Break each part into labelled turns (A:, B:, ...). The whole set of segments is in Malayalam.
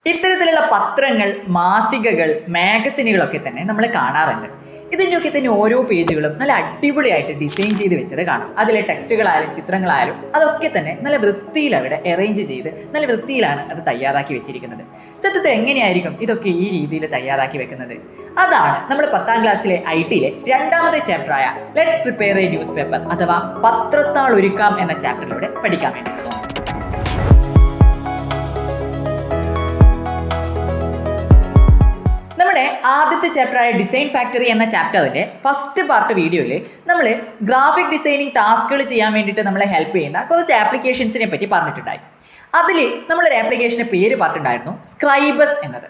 A: ഇത്തരത്തിലുള്ള പത്രങ്ങൾ, മാസികകൾ, മാഗസിനുകളൊക്കെ തന്നെ നമ്മൾ കാണാറുണ്ട്. ഇതിൻ്റെയൊക്കെ തന്നെ ഓരോ പേജുകളും നല്ല അടിപൊളിയായിട്ട് ഡിസൈൻ ചെയ്ത് വെച്ചത് കാണാം. അതിലെ ടെക്സ്റ്റുകളായാലും ചിത്രങ്ങളായാലും അതൊക്കെ തന്നെ നല്ല വൃത്തിയിൽ അവിടെ അറേഞ്ച് ചെയ്ത് നല്ല വൃത്തിയിലാണ് അത് തയ്യാറാക്കി വെച്ചിരിക്കുന്നത്. സത്യത്തിൽ എങ്ങനെയായിരിക്കും ഇതൊക്കെ ഈ രീതിയിൽ തയ്യാറാക്കി വെക്കുന്നത്? അതാണ് നമ്മൾ 10ാം ക്ലാസ്സിലെ IT-യിലെ രണ്ടാമത്തെ ചാപ്റ്ററായ let's prepare a newspaper അഥവാ പത്രത്താൾ ഒരുക്കാം എന്ന ചാപ്റ്ററിലൂടെ പഠിക്കാൻ വേണ്ടി. നമ്മുടെ ആദ്യത്തെ ചാപ്റ്ററായ ഡിസൈൻ ഫാക്ടറി എന്ന ചാപ്റ്ററിന്റെ ഫസ്റ്റ് പാർട്ട് വീഡിയോയിൽ നമ്മൾ ഗ്രാഫിക് ഡിസൈനിങ് ടാസ്കുകൾ ചെയ്യാൻ വേണ്ടിയിട്ട് നമ്മളെ ഹെൽപ്പ് ചെയ്യുന്ന കുറച്ച് ആപ്ലിക്കേഷൻസിനെ പറ്റി പറഞ്ഞിട്ടുണ്ടായി. അതിൽ നമ്മളൊരു ആപ്ലിക്കേഷൻ്റെ പേര് പറഞ്ഞിട്ടുണ്ടായിരുന്നു, സ്ക്രൈബസ് എന്നത്.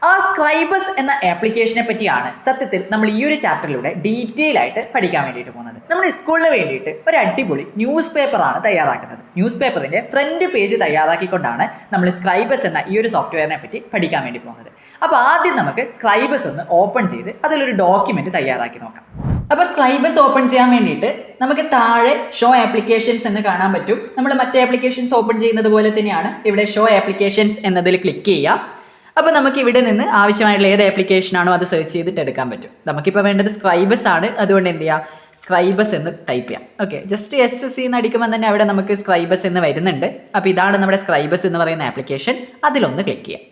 A: ആ സ്ക്രൈബസ് എന്ന ആപ്ലിക്കേഷനെ പറ്റിയാണ് സത്യത്തിൽ നമ്മൾ ഈ ഒരു ചാപ്റ്ററിലൂടെ ഡീറ്റെയിൽ ആയിട്ട് പഠിക്കാൻ വേണ്ടിയിട്ട് പോകുന്നത്. നമ്മുടെ സ്കൂളിന് വേണ്ടിയിട്ട് ഒരു അടിപൊളി ന്യൂസ് പേപ്പറാണ് തയ്യാറാക്കുന്നത്. ന്യൂസ് പേപ്പറിന്റെ ഫ്രണ്ട് പേജ് തയ്യാറാക്കിക്കൊണ്ടാണ് നമ്മൾ സ്ക്രൈബസ് എന്ന ഈ ഒരു സോഫ്റ്റ്വെയറിനെ പറ്റി പഠിക്കാൻ വേണ്ടി പോകുന്നത്. അപ്പോൾ ആദ്യം നമുക്ക് സ്ക്രൈബസ് ഒന്ന് ഓപ്പൺ ചെയ്ത് അതിലൊരു ഡോക്യുമെന്റ് തയ്യാറാക്കി നോക്കാം. അപ്പോൾ സ്ക്രൈബസ് ഓപ്പൺ ചെയ്യാൻ വേണ്ടിയിട്ട് നമുക്ക് താഴെ ഷോ ആപ്ലിക്കേഷൻസ് എന്ന് കാണാൻ പറ്റും. നമ്മൾ മറ്റേ ആപ്ലിക്കേഷൻസ് ഓപ്പൺ ചെയ്യുന്നത് പോലെ തന്നെയാണ് ഇവിടെ ഷോ ആപ്ലിക്കേഷൻസ് എന്നതിൽ ക്ലിക്ക് ചെയ്യാം. അപ്പോൾ നമുക്ക് ഇവിടെ നിന്ന് ആവശ്യമായിട്ടുള്ള ഏത് ആപ്ലിക്കേഷനാണോ അത് സെർച്ച് ചെയ്തിട്ട് എടുക്കാൻ പറ്റും. നമുക്കിപ്പോൾ വേണ്ടത് സ്ക്രൈബസ് ആണ്, അതുകൊണ്ട് എന്ത് ചെയ്യുക, സ്ക്രൈബസ് എന്ന് ടൈപ്പ് ചെയ്യാം. ഓക്കെ, ജസ്റ്റ് SC എന്ന് അടിക്കുമ്പോൾ തന്നെ അവിടെ നമുക്ക് സ്ക്രൈബസ് എന്ന് വരുന്നുണ്ട്. അപ്പോൾ ഇതാണ് നമ്മുടെ സ്ക്രൈബസ് എന്ന് പറയുന്ന ആപ്ലിക്കേഷൻ. അതിലൊന്ന് ക്ലിക്ക് ചെയ്യാം.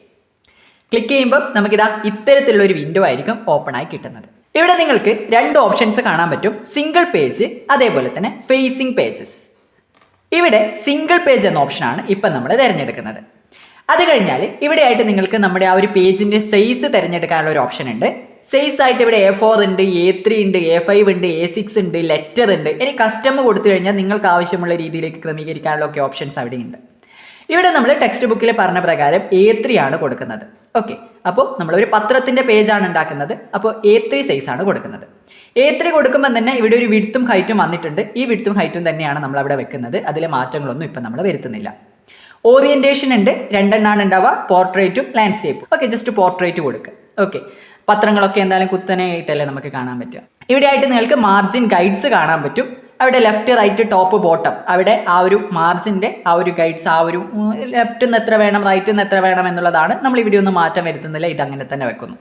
A: ക്ലിക്ക് ചെയ്യുമ്പോൾ നമുക്കിതാ ഇത്തരത്തിലുള്ള ഒരു വിൻഡോ ആയിരിക്കും ഓപ്പൺ ആയി കിട്ടുന്നത്. ഇവിടെ നിങ്ങൾക്ക് രണ്ട് ഓപ്ഷൻസ് കാണാൻ പറ്റും, സിംഗിൾ പേജ് അതേപോലെ തന്നെ ഫേസിംഗ് പേജസ്. ഇവിടെ സിംഗിൾ പേജ് എന്ന ഓപ്ഷനാണ് ഇപ്പം നമ്മൾ തിരഞ്ഞെടുക്കുന്നത്. അത് കഴിഞ്ഞാൽ ഇവിടെയായിട്ട് നിങ്ങൾക്ക് നമ്മുടെ ആ ഒരു പേജിൻ്റെ സൈസ് തിരഞ്ഞെടുക്കാനുള്ള ഒരു ഓപ്ഷൻ ഉണ്ട്. സൈസ് ആയിട്ട് ഇവിടെ A4 ഉണ്ട്, A3 ഉണ്ട്, A5 ഉണ്ട്, A6 ഉണ്ട്, ലെറ്റർ ഉണ്ട്. ഇനി കസ്റ്റമർ കൊടുത്തു കഴിഞ്ഞാൽ നിങ്ങൾക്ക് ആവശ്യമുള്ള രീതിയിലേക്ക് ക്രമീകരിക്കാനുള്ള ഒക്കെ ഓപ്ഷൻസ് അവിടെ ഉണ്ട്. ഇവിടെ നമ്മൾ ടെക്സ്റ്റ് ബുക്കിൽ പറഞ്ഞ പ്രകാരം A3 ആണ് കൊടുക്കുന്നത്. ഓക്കെ, അപ്പോൾ നമ്മളൊരു പത്രത്തിൻ്റെ പേജാണ് ഉണ്ടാക്കുന്നത്. അപ്പോൾ A3 സൈസാണ് കൊടുക്കുന്നത്. A3 കൊടുക്കുമ്പോൾ തന്നെ ഇവിടെ ഒരു വിഡ്ത്തും ഹൈറ്റും വന്നിട്ടുണ്ട്. ഈ വിഡ്ത്തും ഹൈറ്റും തന്നെയാണ് നമ്മൾ അവിടെ വെക്കുന്നത്. അതിലെ മാറ്റങ്ങളൊന്നും ഇപ്പം നമ്മൾ വരുത്തുന്നില്ല. ഓറിയന്റേഷൻ ഉണ്ട്, രണ്ടെണ്ണാണ് ഉണ്ടാവുക, പോർട്രേറ്റും ലാൻഡ്സ്കേപ്പും. ഓക്കെ, ജസ്റ്റ് പോർട്രേറ്റ് കൊടുക്കുക. ഓക്കെ, പത്രങ്ങളൊക്കെ എന്തായാലും കുത്തനെയായിട്ടല്ലേ നമുക്ക് കാണാൻ പറ്റുക. ഇവിടെ ആയിട്ട് നിങ്ങൾക്ക് മാർജിൻ ഗൈഡ്സ് കാണാൻ പറ്റും. അവിടെ ലെഫ്റ്റ്, റൈറ്റ്, ടോപ്പ്, ബോട്ടം, അവിടെ ആ ഒരു മാർജിൻ്റെ ആ ഒരു ഗൈഡ്സ്, ആ ഒരു ലെഫ്റ്റിൽ നിന്ന് എത്ര വേണം, റൈറ്റിൽ നിന്ന് എത്ര വേണം എന്നുള്ളതാണ്. നമ്മൾ ഇവിടെ ഒന്നും മാറ്റം വരുത്തുന്നില്ല, ഇതങ്ങനെ തന്നെ വെക്കുന്നു.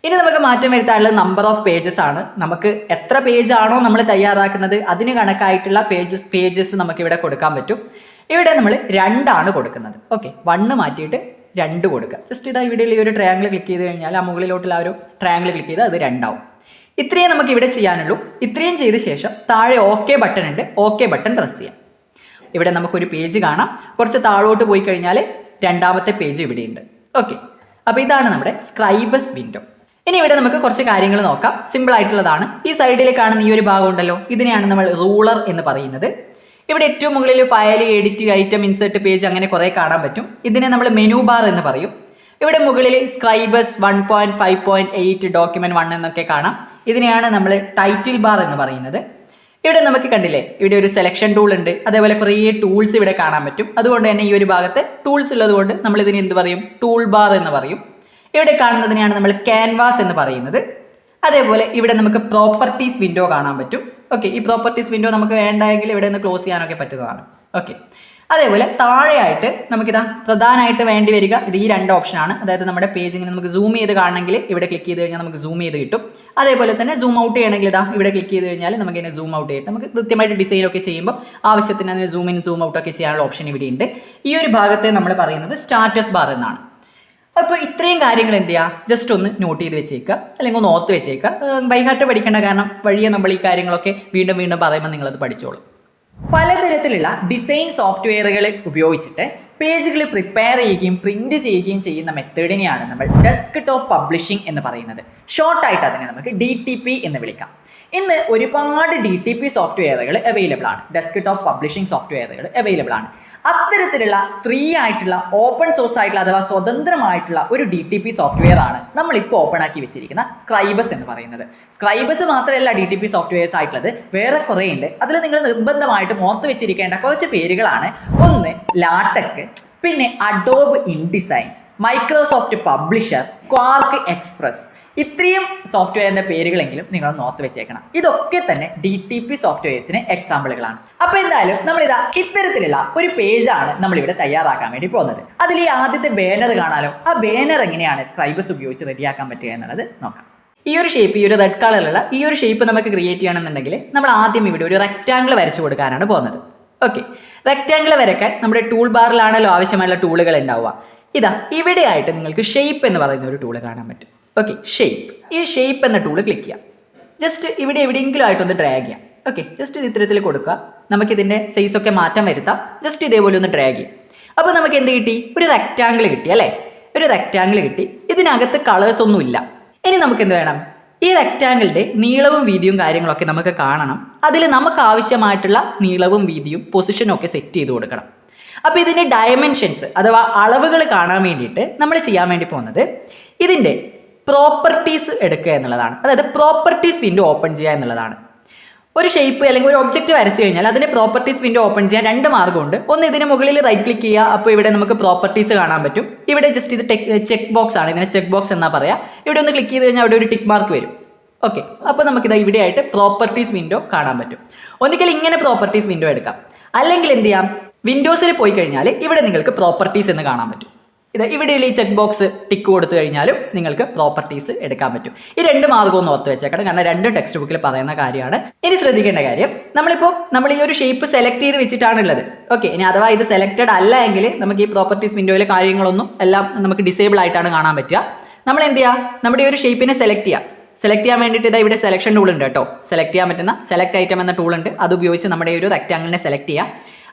A: ഇനി നമുക്ക് മാറ്റം വരുത്താനുള്ളത് നമ്പർ ഓഫ് പേജസ് ആണ്. നമുക്ക് എത്ര പേജാണോ നമ്മൾ തയ്യാറാക്കുന്നത് അതിന് കണക്കായിട്ടുള്ള പേജസ് നമുക്കിവിടെ കൊടുക്കാൻ പറ്റും. ഇവിടെ നമ്മൾ 2 ആണ് കൊടുക്കുന്നത്. ഓക്കെ, 1 മാറ്റിയിട്ട് 2 കൊടുക്കുക. ജസ്റ്റ് ഇതാ ഇവിടെ ഈ ഒരു ട്രയാങ്കിൾ ക്ലിക്ക് ചെയ്ത് കഴിഞ്ഞാൽ ആ മുകളിലോട്ടുള്ള ആ ഒരു ട്രയാങ്കിൾ ക്ലിക്ക് ചെയ്ത് അത് 2 ആവും. ഇത്രയും നമുക്ക് ഇവിടെ ചെയ്യാനുള്ളൂ. ഇത്രയും ചെയ്ത ശേഷം താഴെ OK ബട്ടൺ ഉണ്ട്, OK ബട്ടൺ പ്രസ് ചെയ്യാം. ഇവിടെ നമുക്കൊരു പേജ് കാണാം. കുറച്ച് താഴോട്ട് പോയി കഴിഞ്ഞാൽ രണ്ടാമത്തെ പേജ് ഇവിടെയുണ്ട്. ഓക്കെ, അപ്പോൾ ഇതാണ് നമ്മുടെ സ്ക്രൈബസ് വിൻഡോ. ഇനി ഇവിടെ നമുക്ക് കുറച്ച് കാര്യങ്ങൾ നോക്കാം. സിമ്പിൾ ആയിട്ടുള്ളതാണ്. ഈ സൈഡിൽ കാണുന്ന ഈ ഒരു ഭാഗം ഉണ്ടല്ലോ, ഇതിനെയാണ് നമ്മൾ റൂളർ എന്ന് പറയുന്നത്. ഇവിടെ ഏറ്റവും മുകളിൽ file, edit, item, insert, page അങ്ങനെ കുറേ കാണാൻ പറ്റും. ഇതിനെ നമ്മൾ മെനു ബാർ എന്ന് പറയും. ഇവിടെ മുകളിൽ സ്ക്രൈബസ് 1.5.8 ഡോക്യുമെന്റ് 1 എന്നൊക്കെ കാണാം. ഇതിനെയാണ് നമ്മൾ ടൈറ്റിൽ ബാർ എന്ന് പറയുന്നത്. ഇവിടെ നമുക്ക് കണ്ടില്ലേ, ഇവിടെ ഒരു സെലക്ഷൻ ടൂൾ ഉണ്ട്, അതേപോലെ കുറേ ടൂൾസ് ഇവിടെ കാണാൻ പറ്റും. അതുകൊണ്ട് തന്നെ ഈ ഒരു ഭാഗത്ത് ടൂൾസ് ഉള്ളത് കൊണ്ട് നമ്മൾ ഇതിന് എന്ത് പറയും, ടൂൾ ബാർ എന്ന് പറയും. ഇവിടെ കാണുന്നതിനെയാണ് നമ്മൾ ക്യാൻവാസ് എന്ന് പറയുന്നത്. അതേപോലെ ഇവിടെ നമുക്ക് പ്രോപ്പർട്ടീസ് വിൻഡോ കാണാൻ പറ്റും. ഓക്കെ, ഈ പ്രോപ്പർട്ടീസ് വിൻഡോ നമുക്ക് വേണ്ടെങ്കിൽ ഇവിടെ നിന്ന് ക്ലോസ് ചെയ്യാനൊക്കെ പറ്റുന്നതാണ്. ഓക്കെ, അതേപോലെ താഴെയായിട്ട് നമുക്കിതാ പ്രധാനമായിട്ട് വേണ്ടി വരിക ഇത് ഈ 2 ഓപ്ഷനാണ്. അതായത് നമ്മുടെ പേജിങ്ങനെ നമുക്ക് സൂം ചെയ്ത് കാണണമെങ്കിൽ ഇവിടെ ക്ലിക്ക് ചെയ്ത് കഴിഞ്ഞാൽ നമുക്ക് സൂം ചെയ്ത് കിട്ടും. അതേപോലെ തന്നെ സൂം ഔട്ട് ചെയ്യണമെങ്കിൽ ഇതാ ഇവിടെ ക്ലിക്ക് ചെയ്ത് കഴിഞ്ഞാൽ നമുക്ക് ഇതിനെ സൂം ഔട്ട് ചെയ്തിട്ട് നമുക്ക് കൃത്യമായിട്ട് ഡിസൈൻ ഒക്കെ ചെയ്യുമ്പോൾ ആവശ്യത്തിന് അതിന് സൂം ഇൻ സൂം ഔട്ട് ഒക്കെ ചെയ്യാനുള്ള ഓപ്ഷൻ ഇവിടെ ഉണ്ട്. ഈ ഒരു ഭാഗത്തെ നമ്മൾ പറയുന്നത് സ്റ്റാറ്റസ് ബാർ എന്നാണ്. അപ്പോൾ ഇത്രയും കാര്യങ്ങൾ എന്ത് ചെയ്യുക, ജസ്റ്റ് ഒന്ന് നോട്ട് ചെയ്ത് വെച്ചേക്കുക, അല്ലെങ്കിൽ ഒന്ന് ഓർത്ത് വെച്ചേക്കുക. ബൈഹാർട്ട് പഠിക്കേണ്ട, കാരണം വഴിയെ നമ്മൾ ഈ കാര്യങ്ങളൊക്കെ വീണ്ടും വീണ്ടും പറയുമ്പോൾ നിങ്ങളത് പഠിച്ചോളൂ. പലതരത്തിലുള്ള ഡിസൈൻ സോഫ്റ്റ്വെയറുകൾ ഉപയോഗിച്ചിട്ട് പേജുകൾ പ്രിപ്പയർ ചെയ്യുകയും പ്രിന്റ് ചെയ്യുകയും ചെയ്യുന്ന മെത്തേഡിനെയാണ് നമ്മൾ ഡെസ്ക്ടോപ്പ് പബ്ലിഷിംഗ് എന്ന് പറയുന്നത്. ഷോർട്ടായിട്ട് അതിനെ നമുക്ക് DTP എന്ന് വിളിക്കാം. ഇന്ന് ഒരുപാട് DTP സോഫ്റ്റ്വെയറുകൾ അവൈലബിൾ ആണ്, ഡെസ്ക്ടോപ്പ് പബ്ലിഷിംഗ് സോഫ്റ്റ്വെയറുകൾ അവൈലബിൾ ആണ്. അത്തരത്തിലുള്ള ഫ്രീ ആയിട്ടുള്ള ഓപ്പൺ സോഴ്സ് ആയിട്ടുള്ള അഥവാ സ്വതന്ത്രമായിട്ടുള്ള ഒരു DTP സോഫ്റ്റ്വെയർ ആണ് നമ്മളിപ്പോൾ ഓപ്പൺ ആക്കി വെച്ചിരിക്കുന്ന സ്ക്രൈബസ് എന്ന് പറയുന്നത്. സ്ക്രൈബസ് മാത്രമല്ല DTP സോഫ്റ്റ്വെയർസ് ആയിട്ടുള്ളത്, വേറെ കുറേ ഉണ്ട്. അതിൽ നിങ്ങൾ നിർബന്ധമായിട്ടും ഓർത്ത് വെച്ചിരിക്കേണ്ട കുറച്ച് പേരുകളാണ്. ഒന്ന് ലാടെക്, പിന്നെ Adobe InDesign, Microsoft publisher, quark express, ഇത്രയും സോഫ്റ്റ്വെയറിന്റെ പേരുകളെങ്കിലും നിങ്ങൾ ഓർത്ത് വെച്ചേക്കണം. ഇതൊക്കെ തന്നെ DTP സോഫ്റ്റ്വെയർസിന് എക്സാമ്പിളുകളാണ്. അപ്പൊ എന്തായാലും നമ്മളിതാ ഇത്തരത്തിലുള്ള ഒരു പേജാണ് നമ്മളിവിടെ തയ്യാറാക്കാൻ വേണ്ടി പോകുന്നത്. അതിൽ ഈ ആദ്യത്തെ ബാനർ കാണാലോ, ആ ബാനർ എങ്ങനെയാണ് സ്ക്രൈബസ് ഉപയോഗിച്ച് റെഡിയാക്കാൻ പറ്റുക എന്നുള്ളത് നോക്കാം. ഈ ഒരു ഷേപ്പ്, ഈ ഒരു റെഡ് കളറിലുള്ള ഈ ഒരു ഷേപ്പ് നമുക്ക് ക്രിയേറ്റ് ചെയ്യണമെന്നുണ്ടെങ്കിൽ നമ്മൾ ആദ്യം ഇവിടെ ഒരു റെക്റ്റാങ്കിൾ വരച്ചു കൊടുക്കാനാണ് പോകുന്നത്. ഓക്കെ, റെക്റ്റാങ്കിൾ വരയ്ക്കാൻ നമ്മുടെ ടൂൾ ബാറിലാണല്ലോ ആവശ്യമായുള്ള ടൂളുകൾ ഉണ്ടാവുക. ഇതാ ഇവിടെയായിട്ട് നിങ്ങൾക്ക് ഷേപ്പ് എന്ന് പറയുന്ന ഒരു ടൂൾ കാണാൻ പറ്റും. Okay, shape. ഈ ഷേപ്പ് എന്ന ടൂൾ ക്ലിക്ക് ചെയ്യാം. ജസ്റ്റ് ഇവിടെ എവിടെയെങ്കിലും ആയിട്ടൊന്ന് ഡ്രാഗ് ചെയ്യാം. ഓക്കെ, ജസ്റ്റ് ഇത് ഇത്തരത്തിൽ കൊടുക്കുക. നമുക്കിതിൻ്റെ സൈസൊക്കെ മാറ്റം വരുത്താം. ജസ്റ്റ് ഇതേപോലെ ഒന്ന് ഡ്രാഗ് ചെയ്യാം. അപ്പോൾ നമുക്ക് എന്ത് കിട്ടി? ഒരു റെക്റ്റാങ്കിൾ കിട്ടി അല്ലേ? ഒരു റെക്റ്റാങ്കിൾ കിട്ടി. ഇതിനകത്ത് കളേഴ്സ് ഒന്നും ഇല്ല. ഇനി നമുക്ക് എന്ത് വേണം? ഈ റെക്റ്റാങ്കിളിൻ്റെ നീളവും വീതിയും കാര്യങ്ങളൊക്കെ നമുക്ക് കാണണം. അതിൽ നമുക്ക് ആവശ്യമായിട്ടുള്ള നീളവും വീതിയും പൊസിഷനും ഒക്കെ സെറ്റ് ചെയ്ത് കൊടുക്കണം. അപ്പോൾ ഇതിൻ്റെ ഡയമെൻഷൻസ് അഥവാ അളവുകൾ കാണാൻ വേണ്ടിയിട്ട് നമ്മൾ ചെയ്യാൻ വേണ്ടി പോകുന്നത് ഇതിൻ്റെ പ്രോപ്പർട്ടീസ് എടുക്കുക എന്നുള്ളതാണ്. അതായത് പ്രോപ്പർട്ടീസ് വിൻഡോ ഓപ്പൺ ചെയ്യുക എന്നുള്ളതാണ്. ഒരു ഷേപ്പ് അല്ലെങ്കിൽ ഒരു ഒബ്ജക്റ്റ് വരച്ചു കഴിഞ്ഞാൽ അതിൻ്റെ പ്രോപ്പർട്ടീസ് വിൻഡോ ഓപ്പൺ ചെയ്യാൻ രണ്ട് മാർഗ്ഗമുണ്ട്. ഒന്ന്, ഇതിന് മുകളിൽ റൈറ്റ് ക്ലിക്ക് ചെയ്യുക. അപ്പോൾ ഇവിടെ നമുക്ക് പ്രോപ്പർട്ടീസ് കാണാൻ പറ്റും. ഇവിടെ ജസ്റ്റ് ഇത് ചെക്ക് ബോക്സ് ആണ്, ഇതിനെ ചെക്ക് ബോക്സ് എന്നാ പറയാം. ഇവിടെ ഒന്ന് ക്ലിക്ക് ചെയ്ത് കഴിഞ്ഞാൽ അവിടെ ഒരു ടിക്ക് മാർക്ക് വരും. ഓക്കെ, അപ്പോൾ നമുക്കിത് ഇവിടെയായിട്ട് പ്രോപ്പർട്ടീസ് വിൻഡോ കാണാൻ പറ്റും. ഒന്നുകിൽ ഇങ്ങനെ പ്രോപ്പർട്ടീസ് വിൻഡോ എടുക്കാം, അല്ലെങ്കിൽ എന്ത് ചെയ്യാം, വിൻഡോസിൽ പോയി കഴിഞ്ഞാൽ ഇവിടെ നിങ്ങൾക്ക് പ്രോപ്പർട്ടീസ് എന്ന് കാണാൻ പറ്റും. ഇത് ഇവിടെയുള്ള ഈ ചെക്ക് ബോക്സ് ടിക്ക് കൊടുത്തു കഴിഞ്ഞാലും നിങ്ങൾക്ക് പ്രോപ്പർട്ടീസ് എടുക്കാൻ പറ്റും. ഈ രണ്ട് മാർഗ്ഗം ഒന്ന് ഓർത്ത് വെച്ചേക്കണം, കാരണം രണ്ടും ടെക്സ്റ്റ് ബുക്കിൽ പറയുന്ന കാര്യമാണ്. ഇനി ശ്രദ്ധിക്കേണ്ട കാര്യം, നമ്മൾ ഈ ഒരു ഷേപ്പ് സെലക്ട് ചെയ്ത് വെച്ചിട്ടാണുള്ളത്. ഓക്കെ, ഇനി അഥവാ ഇത് സെലക്റ്റഡ് അല്ല എങ്കിൽ നമുക്ക് ഈ പ്രോപ്പർട്ടീസ് വിൻഡോയിലെ കാര്യങ്ങളൊന്നും എല്ലാം നമുക്ക് ഡിസേബിൾ ആയിട്ടാണ് കാണാൻ പറ്റുക. നമ്മൾ എന്ത് ചെയ്യുക, നമ്മുടെ ഈ ഒരു ഷേപ്പിനെ സെലക്ട് ചെയ്യാൻ വേണ്ടിയിട്ട് ഇതാ ഇവിടെ സെലക്ഷൻ ടൂൾ ഉണ്ട് കേട്ടോ. സെലക്ട് ചെയ്യാൻ പറ്റുന്ന സെലക്ട് ഐറ്റം എന്ന ടൂൾ ഉണ്ട്. അത് ഉപയോഗിച്ച് നമ്മുടെ ഈ ഒരു റെക്റ്റാങ്കിളിനെ സെലക്ട് ചെയ്യാം.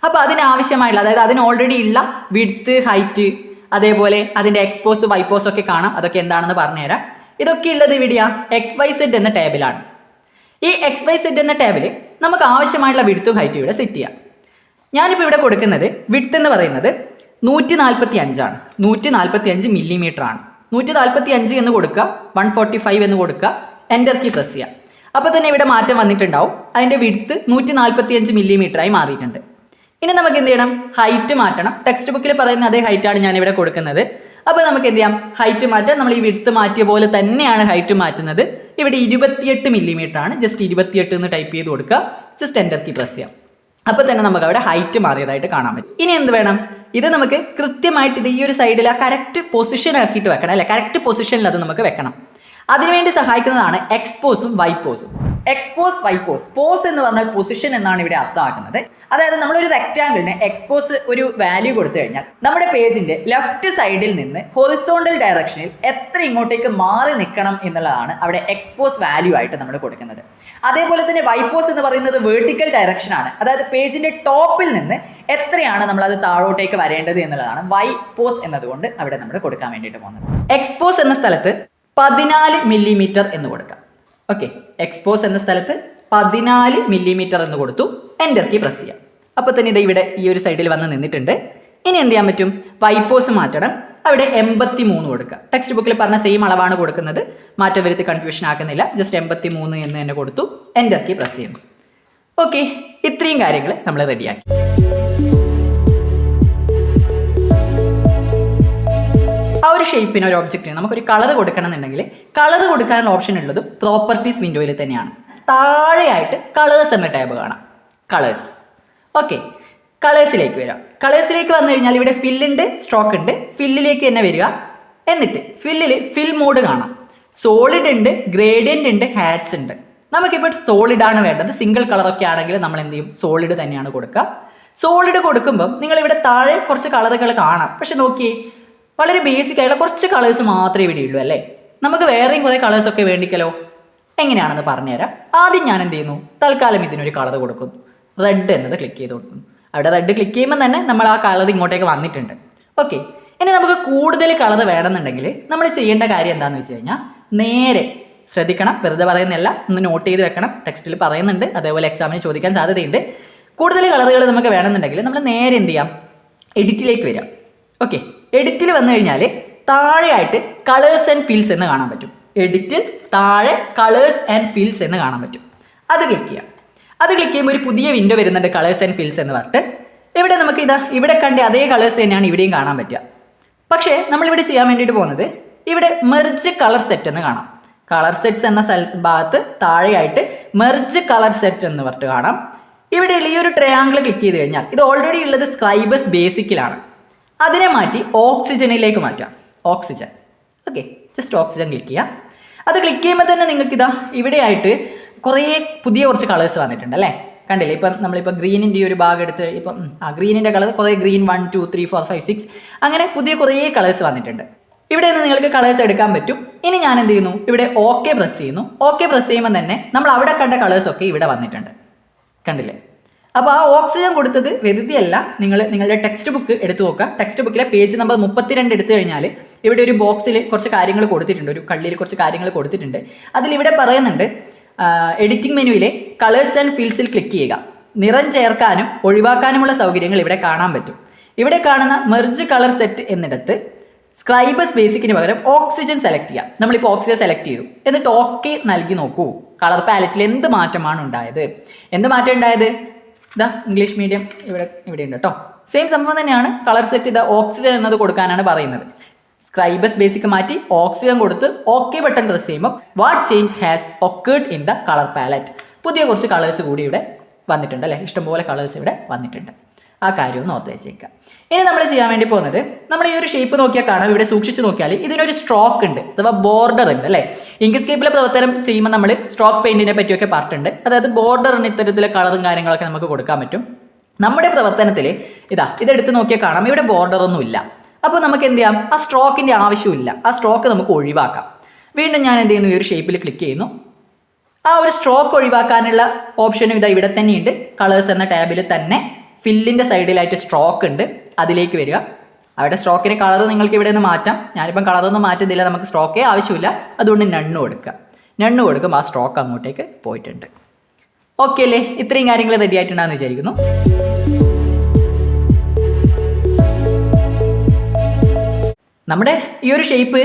A: അപ്പോൾ അതിനാവശ്യമായിട്ടുള്ള, അതായത് അതിന് ഓൾറെഡി ഉള്ള വിഡ്ത്ത്, ഹൈറ്റ്, അതേപോലെ അതിൻ്റെ എക്സ്പോസ്, വൈപ്പോസ് ഒക്കെ കാണാം. അതൊക്കെ എന്താണെന്ന് പറഞ്ഞുതരാം. ഇതൊക്കെ ഉള്ളത് ഇവിടെയാ XYZ എന്ന ടാബിലാണ്. ഈ XYZ എന്ന ടാബിൽ നമുക്ക് ആവശ്യമായിട്ടുള്ള വിഡ്ത്തും ഹൈറ്റും ഇവിടെ സെറ്റ് ചെയ്യാം. ഞാനിപ്പോൾ ഇവിടെ കൊടുക്കുന്നത് വിഡ്ത്ത് എന്ന് പറയുന്നത് 145 ആണ്. 145 മില്ലിമീറ്റർ ആണ്. 145 എന്ന് കൊടുക്കുക, 145 എന്ന് കൊടുക്കുക, എൻ്റർ കീ പ്രസ് ചെയ്യുക. അപ്പോൾ തന്നെ ഇവിടെ മാറ്റം വന്നിട്ടുണ്ടാവും. അതിൻ്റെ വിഡ്ത്ത് 145 മില്ലിമീറ്ററായി മാറിയിട്ടുണ്ട്. ഇനി നമുക്ക് എന്ത് ചെയ്യണം? ഹൈറ്റ് മാറ്റണം. ടെക്സ്റ്റ് ബുക്കിൽ പറയുന്ന അതേ ഹൈറ്റാണ് ഞാനിവിടെ കൊടുക്കുന്നത്. അപ്പോൾ നമുക്ക് എന്ത് ചെയ്യാം? ഹൈറ്റ് മാറ്റാം. നമ്മൾ ഈ വിഡ്ത്ത് മാറ്റിയ പോലെ തന്നെയാണ് ഹൈറ്റ് മാറ്റുന്നത്. ഇവിടെ 28 മില്ലിമീറ്റർ ആണ്. ജസ്റ്റ് 28 എന്ന് ടൈപ്പ് ചെയ്ത് കൊടുക്കുക. ജസ്റ്റ് എൻ്റർ കീ പ്രസ് ചെയ്യാം. അപ്പോൾ തന്നെ നമുക്ക് അവിടെ ഹൈറ്റ് മാറിയതായിട്ട് കാണാൻ പറ്റും. ഇനി എന്ത് വേണം? ഇത് നമുക്ക് കൃത്യമായിട്ട് ഇത് ഈ ഒരു സൈഡിൽ ആ കറക്റ്റ് പൊസിഷൻ ആക്കിയിട്ട് വെക്കണം അല്ലേ? കറക്റ്റ് പൊസിഷനിൽ അത് നമുക്ക് വെക്കണം. അതിനുവേണ്ടി സഹായിക്കുന്നതാണ് എക്സ്പോസും വൈപ്പോസും. എക്സ്പോസ്, വൈപ്പോസ്. പോസ് എന്ന് പറഞ്ഞാൽ പൊസിഷൻ എന്നാണ് ഇവിടെ അർത്ഥമാക്കുന്നത്. അതായത് നമ്മളൊരു റെക്റ്റാങ്കിളിന് എക്സ്പോസ് ഒരു വാല്യൂ കൊടുത്തു കഴിഞ്ഞാൽ നമ്മുടെ പേജിന്റെ ലെഫ്റ്റ് സൈഡിൽ നിന്ന് ഹൊറിസോണ്ടൽ ഡയറക്ഷനിൽ എത്ര ഇങ്ങോട്ടേക്ക് മാറി നിൽക്കണം എന്നുള്ളതാണ് അവിടെ എക്സ്പോസ് വാല്യൂ ആയിട്ട് നമ്മൾ കൊടുക്കുന്നത്. അതേപോലെ തന്നെ വൈപ്പോസ് എന്ന് പറയുന്നത് വേർട്ടിക്കൽ ഡയറക്ഷൻ ആണ്. അതായത് പേജിന്റെ ടോപ്പിൽ നിന്ന് എത്രയാണ് നമ്മൾ അത് താഴോട്ടേക്ക് വരേണ്ടത് എന്നുള്ളതാണ് വൈപ്പോസ് എന്നതുകൊണ്ട് അവിടെ നമ്മൾ കൊടുക്കാൻ വേണ്ടിയിട്ട് പോകുന്നത്. എക്സ്പോസ് എന്ന സ്ഥലത്ത് 14 മില്ലിമീറ്റർ എന്ന് കൊടുക്കാം. ഓക്കെ, എക്സ്പോസ് എന്ന സ്ഥലത്ത് 14 മില്ലിമീറ്റർ എന്ന് കൊടുത്തു. എൻ്റർ കീ പ്രസ് ചെയ്യാം. അപ്പോൾ തന്നെ ഇത് ഇവിടെ ഈ ഒരു സൈഡിൽ വന്ന് നിന്നിട്ടുണ്ട്. ഇനി എന്ത് ചെയ്യാൻ പറ്റും? വൈപ്പോസ് മാറ്റണം. അവിടെ 83 കൊടുക്കുക. ടെക്സ്റ്റ് ബുക്കിൽ പറഞ്ഞ സെയിം അളവാണ് കൊടുക്കുന്നത്. മാറ്റം വരുത്തി കൺഫ്യൂഷൻ ആക്കുന്നില്ല. ജസ്റ്റ് 83 എന്ന് തന്നെ കൊടുത്തു. എൻ്റർ കീ പ്രസ് ചെയ്യുന്നു. ഓക്കെ, ഇത്രയും കാര്യങ്ങൾ നമ്മൾ റെഡിയാക്കി. ആ ഒരു ഷേപ്പിന്, ഒരു ഒബ്ജക്റ്റിന് നമുക്കൊരു കളർ കൊടുക്കണം എന്നുണ്ടെങ്കിൽ കളർ കൊടുക്കാനുള്ള ഓപ്ഷൻ ഉള്ളത് പ്രോപ്പർട്ടീസ് വിൻഡോയിൽ തന്നെയാണ്. താഴെയായിട്ട് കളേഴ്സ് എന്ന ടാബ് കാണാം. കളേഴ്സ്. ഓക്കെ, കളേഴ്സിലേക്ക് വരാം. കളേഴ്സിലേക്ക് വന്നു കഴിഞ്ഞാൽ ഇവിടെ ഫില്ലുണ്ട്, സ്ട്രോക്ക് ഉണ്ട്. ഫില്ലിലേക്ക് തന്നെ വരിക. എന്നിട്ട് ഫില്ലിൽ ഫിൽ മോഡ് കാണാം. സോളിഡ് ഉണ്ട്, ഗ്രേഡിയൻ്റ് ഉണ്ട്, ഹാറ്റ്സ് ഉണ്ട്. നമുക്കിപ്പോൾ സോളിഡാണ് വേണ്ടത്. സിംഗിൾ കളറൊക്കെ ആണെങ്കിൽ നമ്മൾ എന്ത് ചെയ്യും? സോളിഡ് തന്നെയാണ് കൊടുക്കുക. സോളിഡ് കൊടുക്കുമ്പം നിങ്ങളിവിടെ താഴെ കുറച്ച് കളറുകൾ കാണാം. പക്ഷെ നോക്കിയേ, വളരെ ബേസിക് ആയിട്ടുള്ള കുറച്ച് കളേഴ്സ് മാത്രമേ ഇവിടെ ഉള്ളൂ അല്ലേ? നമുക്ക് വേറെയും കുറേ കളേഴ്സൊക്കെ വേണ്ടിക്കല്ലോ. എങ്ങനെയാണെന്ന് പറഞ്ഞുതരാം. ആദ്യം ഞാൻ എന്ത് ചെയ്യുന്നു? തൽക്കാലം ഇതിനൊരു കളർ കൊടുക്കുന്നു. റെഡ് എന്നത് ക്ലിക്ക് ചെയ്ത് കൊടുക്കുന്നു. അവിടെ റെഡ് ക്ലിക്ക് ചെയ്യുമ്പോൾ തന്നെ നമ്മൾ ആ കളർ ഇങ്ങോട്ടേക്ക് വന്നിട്ടുണ്ട്. ഓക്കെ, ഇനി നമുക്ക് കൂടുതൽ കളർ വേണമെന്നുണ്ടെങ്കിൽ നമ്മൾ ചെയ്യേണ്ട കാര്യം എന്താണെന്ന് വെച്ച് കഴിഞ്ഞാൽ, നേരെ ശ്രദ്ധിക്കണം, വെറുതെ പറയുന്നില്ല, ഒന്ന് നോട്ട് ചെയ്ത് വെക്കണം. ടെക്സ്റ്റിൽ പറയുന്നുണ്ട്, അതേപോലെ എക്സാമിന് ചോദിക്കാൻ സാധ്യതയുണ്ട്. കൂടുതൽ കളറുകൾ നമുക്ക് വേണമെന്നുണ്ടെങ്കിൽ നമ്മൾ നേരെ എന്ത് ചെയ്യാം? എഡിറ്റിലേക്ക് വരാം. ഓക്കെ, എഡിറ്റിൽ വന്നു കഴിഞ്ഞാൽ താഴെയായിട്ട് കളേഴ്സ് ആൻഡ് ഫിൽസ് എന്ന് കാണാൻ പറ്റും. എഡിറ്റിൽ താഴെ കളേഴ്സ് ആൻഡ് ഫിൽസ് എന്ന് കാണാൻ പറ്റും. അത് ക്ലിക്ക് ചെയ്യാം. അത് ക്ലിക്ക് ചെയ്യുമ്പോൾ ഒരു പുതിയ വിൻഡോ വരുന്നുണ്ട്, കളേഴ്സ് ആൻഡ് ഫിൽസ് എന്ന് പറഞ്ഞിട്ട്. ഇവിടെ നമുക്ക് ഇവിടെ കണ്ട അതേ കളേഴ്സ് തന്നെയാണ് ഇവിടെയും കാണാൻ പറ്റുക. പക്ഷേ നമ്മളിവിടെ ചെയ്യാൻ വേണ്ടിയിട്ട് പോകുന്നത് ഇവിടെ മെർജ് കളർ സെറ്റ് എന്ന് കാണാം. കളർ സെറ്റ്സ് എന്ന ഭാഗത്ത് താഴെയായിട്ട് മെർജ് കളർ സെറ്റ് എന്ന് പറഞ്ഞിട്ട് കാണാം. ഇവിടെ ഈ ഒരു ട്രയാങ്കിൾ ക്ലിക്ക് ചെയ്ത് കഴിഞ്ഞാൽ ഇത് ഓൾറെഡി ഉള്ളത് സ്ക്രൈബസ് ബേസിക്കിലാണ്. അതിനെ മാറ്റി ഓക്സിജനിലേക്ക് മാറ്റാം. Oxygen. Okay, just oxygen click ചെയ്യാം. അത് ക്ലിക്ക് ചെയ്യുമ്പോൾ തന്നെ നിങ്ങൾക്ക് ഇതാ ഇവിടെയായിട്ട് പുതിയ കുറച്ച് കളേഴ്സ് വന്നിട്ടുണ്ട് അല്ലേ? കണ്ടില്ലേ? ഇപ്പം നമ്മളിപ്പോൾ ഗ്രീനിൻ്റെ ഈ ഒരു ഭാഗം എടുത്ത് ഇപ്പം ഗ്രീനിൻ്റെ കളർ കുറേ ഗ്രീൻ 1 2 3 4 5 6 അങ്ങനെ പുതിയ കുറേ കളേഴ്സ് വന്നിട്ടുണ്ട്. ഇവിടെ നിന്ന് നിങ്ങൾക്ക് കളേഴ്സ് എടുക്കാൻ പറ്റും. ഇനി ഞാൻ എന്ത് ചെയ്യുന്നു? ഇവിടെ ഓക്കെ പ്രസ് ചെയ്യുന്നു. ഓക്കെ പ്രസ് ചെയ്യുമ്പോൾ തന്നെ നമ്മൾ അവിടെ കണ്ട കളേഴ്സൊക്കെ ഇവിടെ വന്നിട്ടുണ്ട്. കണ്ടില്ലേ? അപ്പോൾ ആ ഓക്സിജൻ കൊടുത്തത് വെറുതെയല്ല. നിങ്ങളുടെ ടെക്സ്റ്റ് ബുക്ക് എടുത്തു നോക്കുക. ടെക്സ്റ്റ് ബുക്കിലെ പേജ് നമ്പർ 32 എടുത്തു കഴിഞ്ഞാൽ ഇവിടെ ഒരു ബോക്സിൽ കുറച്ച് കാര്യങ്ങൾ കൊടുത്തിട്ടുണ്ട്, ഒരു കള്ളിയിൽ കുറച്ച് കാര്യങ്ങൾ കൊടുത്തിട്ടുണ്ട്. അതിലിവിടെ പറയുന്നുണ്ട്, എഡിറ്റിംഗ് മെനുവിലെ കളേഴ്സ് ആൻഡ് ഫീൽഡ്സിൽ ക്ലിക്ക് ചെയ്യുക. നിറം ചേർക്കാനും ഒഴിവാക്കാനുമുള്ള സൗകര്യങ്ങൾ ഇവിടെ കാണാൻ പറ്റും. ഇവിടെ കാണുന്ന മെർജ് കളർ സെറ്റ് എന്നിടത്ത് സ്ക്രൈബസ് ബേസിക്കിന് പകരം ഓക്സിജൻ സെലക്ട് ചെയ്യാം. നമ്മളിപ്പോൾ ഓക്സിജൻ സെലക്ട് ചെയ്തു, എന്നിട്ട് ഓക്കെ നൽകി നോക്കൂ. കളർ പാലറ്റിൽ എന്ത് മാറ്റമാണ് ഉണ്ടായത്? എന്ത് മാറ്റം ഉണ്ടായത്? ഇതാ ഇംഗ്ലീഷ് മീഡിയം ഇവിടെ ഉണ്ട് കേട്ടോ. സെയിം സംഭവം തന്നെയാണ്. കളർ സെറ്റ് ഇതാ ഓക്സിജൻ എന്നത് കൊടുക്കാനാണ് പറയുന്നത്. സ്ക്രൈബസ് ബേസിക് മാറ്റി ഓക്സിജൻ കൊടുത്ത് ഓക്കെ ബട്ടൺ പ്രസ് ചെയ്യുമ്പോൾ what change has occurred in the colour palette. പുതിയ കുറച്ച് കളേഴ്സ് കൂടി ഇവിടെ വന്നിട്ടുണ്ട് അല്ലേ? ഇഷ്ടംപോലെ കളേഴ്സ് ഇവിടെ വന്നിട്ടുണ്ട്. ആ കാര്യം ഒന്ന് ഓർത്ത് വെച്ചേക്കാം. ഇനി നമ്മൾ ചെയ്യാൻ വേണ്ടി പോകുന്നത്, നമ്മൾ ഈ ഒരു ഷേപ്പ് നോക്കിയാൽ കാണാം, ഇവിടെ സൂക്ഷിച്ച് നോക്കിയാൽ ഇതിനൊരു സ്ട്രോക്ക് ഉണ്ട്, അഥവാ ബോർഡർ ഉണ്ട് അല്ലേ? ഇങ്ക്സ്കേപ്പിലെ പ്രവർത്തനം ചെയ്യുമ്പോൾ നമ്മൾ സ്ട്രോക്ക് പെയിന്റിനെ പറ്റിയൊക്കെ പറഞ്ഞിട്ടുണ്ട്. അതായത് ബോർഡറിന് ഇത്തരത്തിലെ കളറും കാര്യങ്ങളൊക്കെ നമുക്ക് കൊടുക്കാൻ പറ്റും. നമ്മുടെ പ്രവർത്തനത്തിൽ ഇതെടുത്ത് നോക്കിയാൽ കാണാം, ഇവിടെ ബോർഡറൊന്നും ഇല്ല. അപ്പോൾ നമുക്ക് എന്ത് ചെയ്യാം? ആ സ്ട്രോക്കിൻ്റെ ആവശ്യമില്ല. ആ സ്ട്രോക്ക് നമുക്ക് ഒഴിവാക്കാം. വീണ്ടും ഞാൻ എന്ത് ചെയ്യുന്നു? ഈ ഒരു ഷേപ്പിൽ ക്ലിക്ക് ചെയ്യുന്നു. ആ ഒരു സ്ട്രോക്ക് ഒഴിവാക്കാനുള്ള ഓപ്ഷനും ഇവിടെ തന്നെയുണ്ട്. കളേഴ്സ് എന്ന ടാബിൽ തന്നെ ഫില്ലിൻ്റെ സൈഡിലായിട്ട് സ്ട്രോക്ക് ഉണ്ട്, അതിലേക്ക് വരിക. അവിടെ സ്ട്രോക്കിൻ്റെ കളർ നിങ്ങൾക്ക് ഇവിടെ നിന്ന് മാറ്റാം. ഞാനിപ്പം കളറൊന്നും മാറ്റുന്നില്ല, നമുക്ക് സ്ട്രോക്കേ ആവശ്യമില്ല. അതുകൊണ്ട് നണ്ണ് കൊടുക്കുക. നണ്ണ് കൊടുക്കുമ്പോൾ ആ സ്ട്രോക്ക് അങ്ങോട്ടേക്ക് പോയിട്ടുണ്ട്. ഓക്കെ അല്ലേ? ഇത്രയും കാര്യങ്ങൾ റെഡി ആയിട്ടുണ്ടാകുന്ന വിചാരിക്കുന്നു. നമ്മുടെ ഈ ഒരു ഷേപ്പ്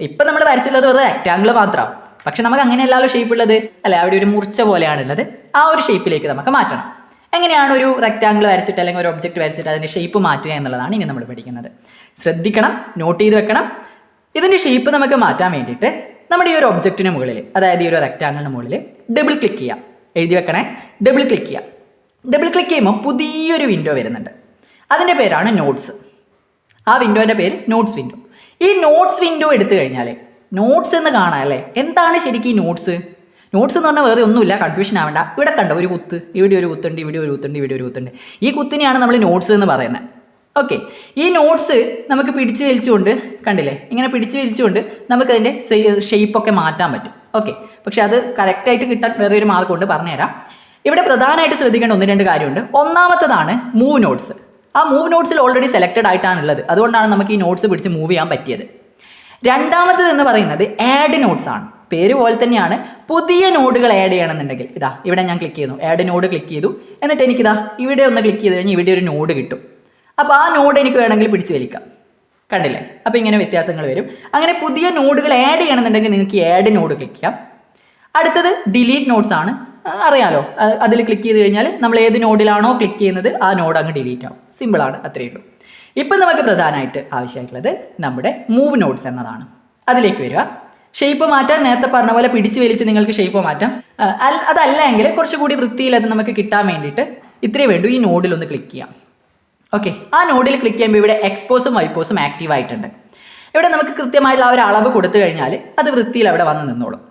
A: ഇപ്പം നമ്മൾ വരച്ചുള്ളത് ഒരു റെക്റ്റാങ്കിൾ മാത്രമാണ്. പക്ഷെ നമുക്ക് അങ്ങനെയല്ലല്ലോ ഷേപ്പ് ഉള്ളത് അല്ലെ? അവിടെ ഒരു മുറിച്ച പോലെയാണുള്ളത്. ആ ഒരു ഷേപ്പിലേക്ക് നമുക്ക് മാറ്റണം. എങ്ങനെയാണ് ഒരു റെക്റ്റാങ്കിൾ വരച്ചിട്ട് അല്ലെങ്കിൽ ഒരു ഒബ്ജക്റ്റ് വരച്ചിട്ട് അതിൻ്റെ ഷേപ്പ് മാറ്റുക എന്നുള്ളതാണ് ഇനി നമ്മൾ പഠിക്കുന്നത്. ശ്രദ്ധിക്കണം, നോട്ട് ചെയ്ത് വെക്കണം. ഇതിൻ്റെ ഷേപ്പ് നമുക്ക് മാറ്റാൻ വേണ്ടിയിട്ട് നമ്മുടെ ഈ ഒരു ഒബ്ജക്റ്റിന് മുകളിൽ, അതായത് ഈ ഒരു റെക്റ്റാങ്കിളിന് മുകളിൽ ഡബിൾ ക്ലിക്ക് ചെയ്യാം. എഴുതി വെക്കണേ, ഡബിൾ ക്ലിക്ക് ചെയ്യാം. ഡബിൾ ക്ലിക്ക് ചെയ്യുമ്പോൾ പുതിയൊരു വിൻഡോ വരുന്നുണ്ട്. അതിൻ്റെ പേരാണ് നോട്ട്സ്. ആ വിൻഡോൻ്റെ പേര് നോട്ട്സ് വിൻഡോ. ഈ നോട്ട്സ് വിൻഡോ എടുത്തു കഴിഞ്ഞാൽ നോട്ട്സ് എന്ന് കാണാം അല്ലേ? എന്താണ് ശരിക്കും ഈ നോട്ട്സ്? നോട്ട്സ് എന്ന് പറഞ്ഞാൽ വേറെ ഒന്നുമില്ല, കൺഫ്യൂഷൻ ആവേണ്ട. ഇവിടെ കണ്ടോ ഒരു കുത്ത്, ഇവിടെ ഒരു കുത്തുണ്ട്, ഇവിടെ ഒരു കുത്തുണ്ട്, ഇവിടെ ഒരു കുത്തുണ്ട്. ഈ കുത്തിനെയാണ് നമ്മൾ നോട്ട്സ് എന്ന് പറയുന്നത്. ഓക്കെ, ഈ നോട്ട്സ് നമുക്ക് പിടിച്ച് വലിച്ചുകൊണ്ട്, കണ്ടില്ലേ, ഇങ്ങനെ പിടിച്ച് വലിച്ചുകൊണ്ട് നമുക്കതിൻ്റെ ഷേപ്പൊക്കെ മാറ്റാൻ പറ്റും. ഓക്കെ, പക്ഷെ അത് കറക്റ്റായിട്ട് കിട്ടാൻ വേറെ ഒരു മാർഗ്ഗമുണ്ട്, പറഞ്ഞുതരാം. ഇവിടെ പ്രധാനമായിട്ട് ശ്രദ്ധിക്കേണ്ട 1-2 കാര്യമുണ്ട്. ഒന്നാമത്തതാണ് മൂവ് നോട്ട്സ്. ആ മൂവ് നോട്ട്സിൽ ഓൾറെഡി സെലക്റ്റഡ് ആയിട്ടാണുള്ളത്. അതുകൊണ്ടാണ് നമുക്ക് ഈ നോട്ട്സ് പിടിച്ച് മൂവ് ചെയ്യാൻ പറ്റിയത്. രണ്ടാമത്തത് എന്ന് പറയുന്നത് ആഡ് നോട്ട്സ് ആണ്. പേര് പോലെ തന്നെയാണ്. പുതിയ നോഡുകൾ ആഡ് ചെയ്യണമെന്നുണ്ടെങ്കിൽ ഇവിടെ ഞാൻ ക്ലിക്ക് ചെയ്യുന്നു, ആഡ് നോഡ് ക്ലിക്ക് ചെയ്തു. എന്നിട്ട് എനിക്കിതാ ഇവിടെ ഒന്ന് ക്ലിക്ക് ചെയ്ത് കഴിഞ്ഞാൽ ഇവിടെ ഒരു നോഡ് കിട്ടും. അപ്പോൾ ആ നോഡ് എനിക്ക് വേണമെങ്കിൽ പിടിച്ച് വലിക്കാം. കണ്ടില്ലേ? അപ്പോൾ ഇങ്ങനെ വ്യത്യാസങ്ങൾ വരും. അങ്ങനെ പുതിയ നോഡുകൾ ആഡ് ചെയ്യണമെന്നുണ്ടെങ്കിൽ നിങ്ങൾക്ക് ആഡ് നോഡ് ക്ലിക്ക് ചെയ്യാം. അടുത്തത് ഡിലീറ്റ് നോട്ട്സ് ആണ്. അറിയാലോ, അതിൽ ക്ലിക്ക് ചെയ്ത് കഴിഞ്ഞാൽ നമ്മൾ ഏത് നോഡിലാണോ ക്ലിക്ക് ചെയ്യുന്നത് ആ നോഡ് അങ്ങ് ഡിലീറ്റ് ആവും. സിമ്പിളാണ്, അത്രയേ ഉള്ളൂ. ഇപ്പം നമുക്ക് പ്രധാനമായിട്ട് ആവശ്യമായിട്ടുള്ളത് നമ്മുടെ മൂവ് നോട്ട്സ് എന്നതാണ്. അതിലേക്ക് വരിക. ഷേപ്പ് മാറ്റാൻ നേരത്തെ പറഞ്ഞ പോലെ പിടിച്ച് വലിച്ച് നിങ്ങൾക്ക് ഷേപ്പ് മാറ്റാം. അതല്ല എങ്കിൽ കുറച്ചുകൂടി വൃത്തിയിൽ അത് നമുക്ക് കിട്ടാൻ വേണ്ടിയിട്ട് ഇത്രയേ വേണ്ടൂ. ഈ നോഡിലൊന്ന് ക്ലിക്ക് ചെയ്യാം. ഓക്കെ, ആ നോഡിൽ ക്ലിക്ക് ചെയ്യുമ്പോൾ ഇവിടെ എക്സ്പോസും വൈപ്പോസും ആക്റ്റീവ് ആയിട്ടുണ്ട്. ഇവിടെ നമുക്ക് കൃത്യമായിട്ടുള്ള ആ ഒരു അളവ് കൊടുത്തു കഴിഞ്ഞാൽ അത് വൃത്തിയിൽ അവിടെ വന്ന് നിന്നോളും.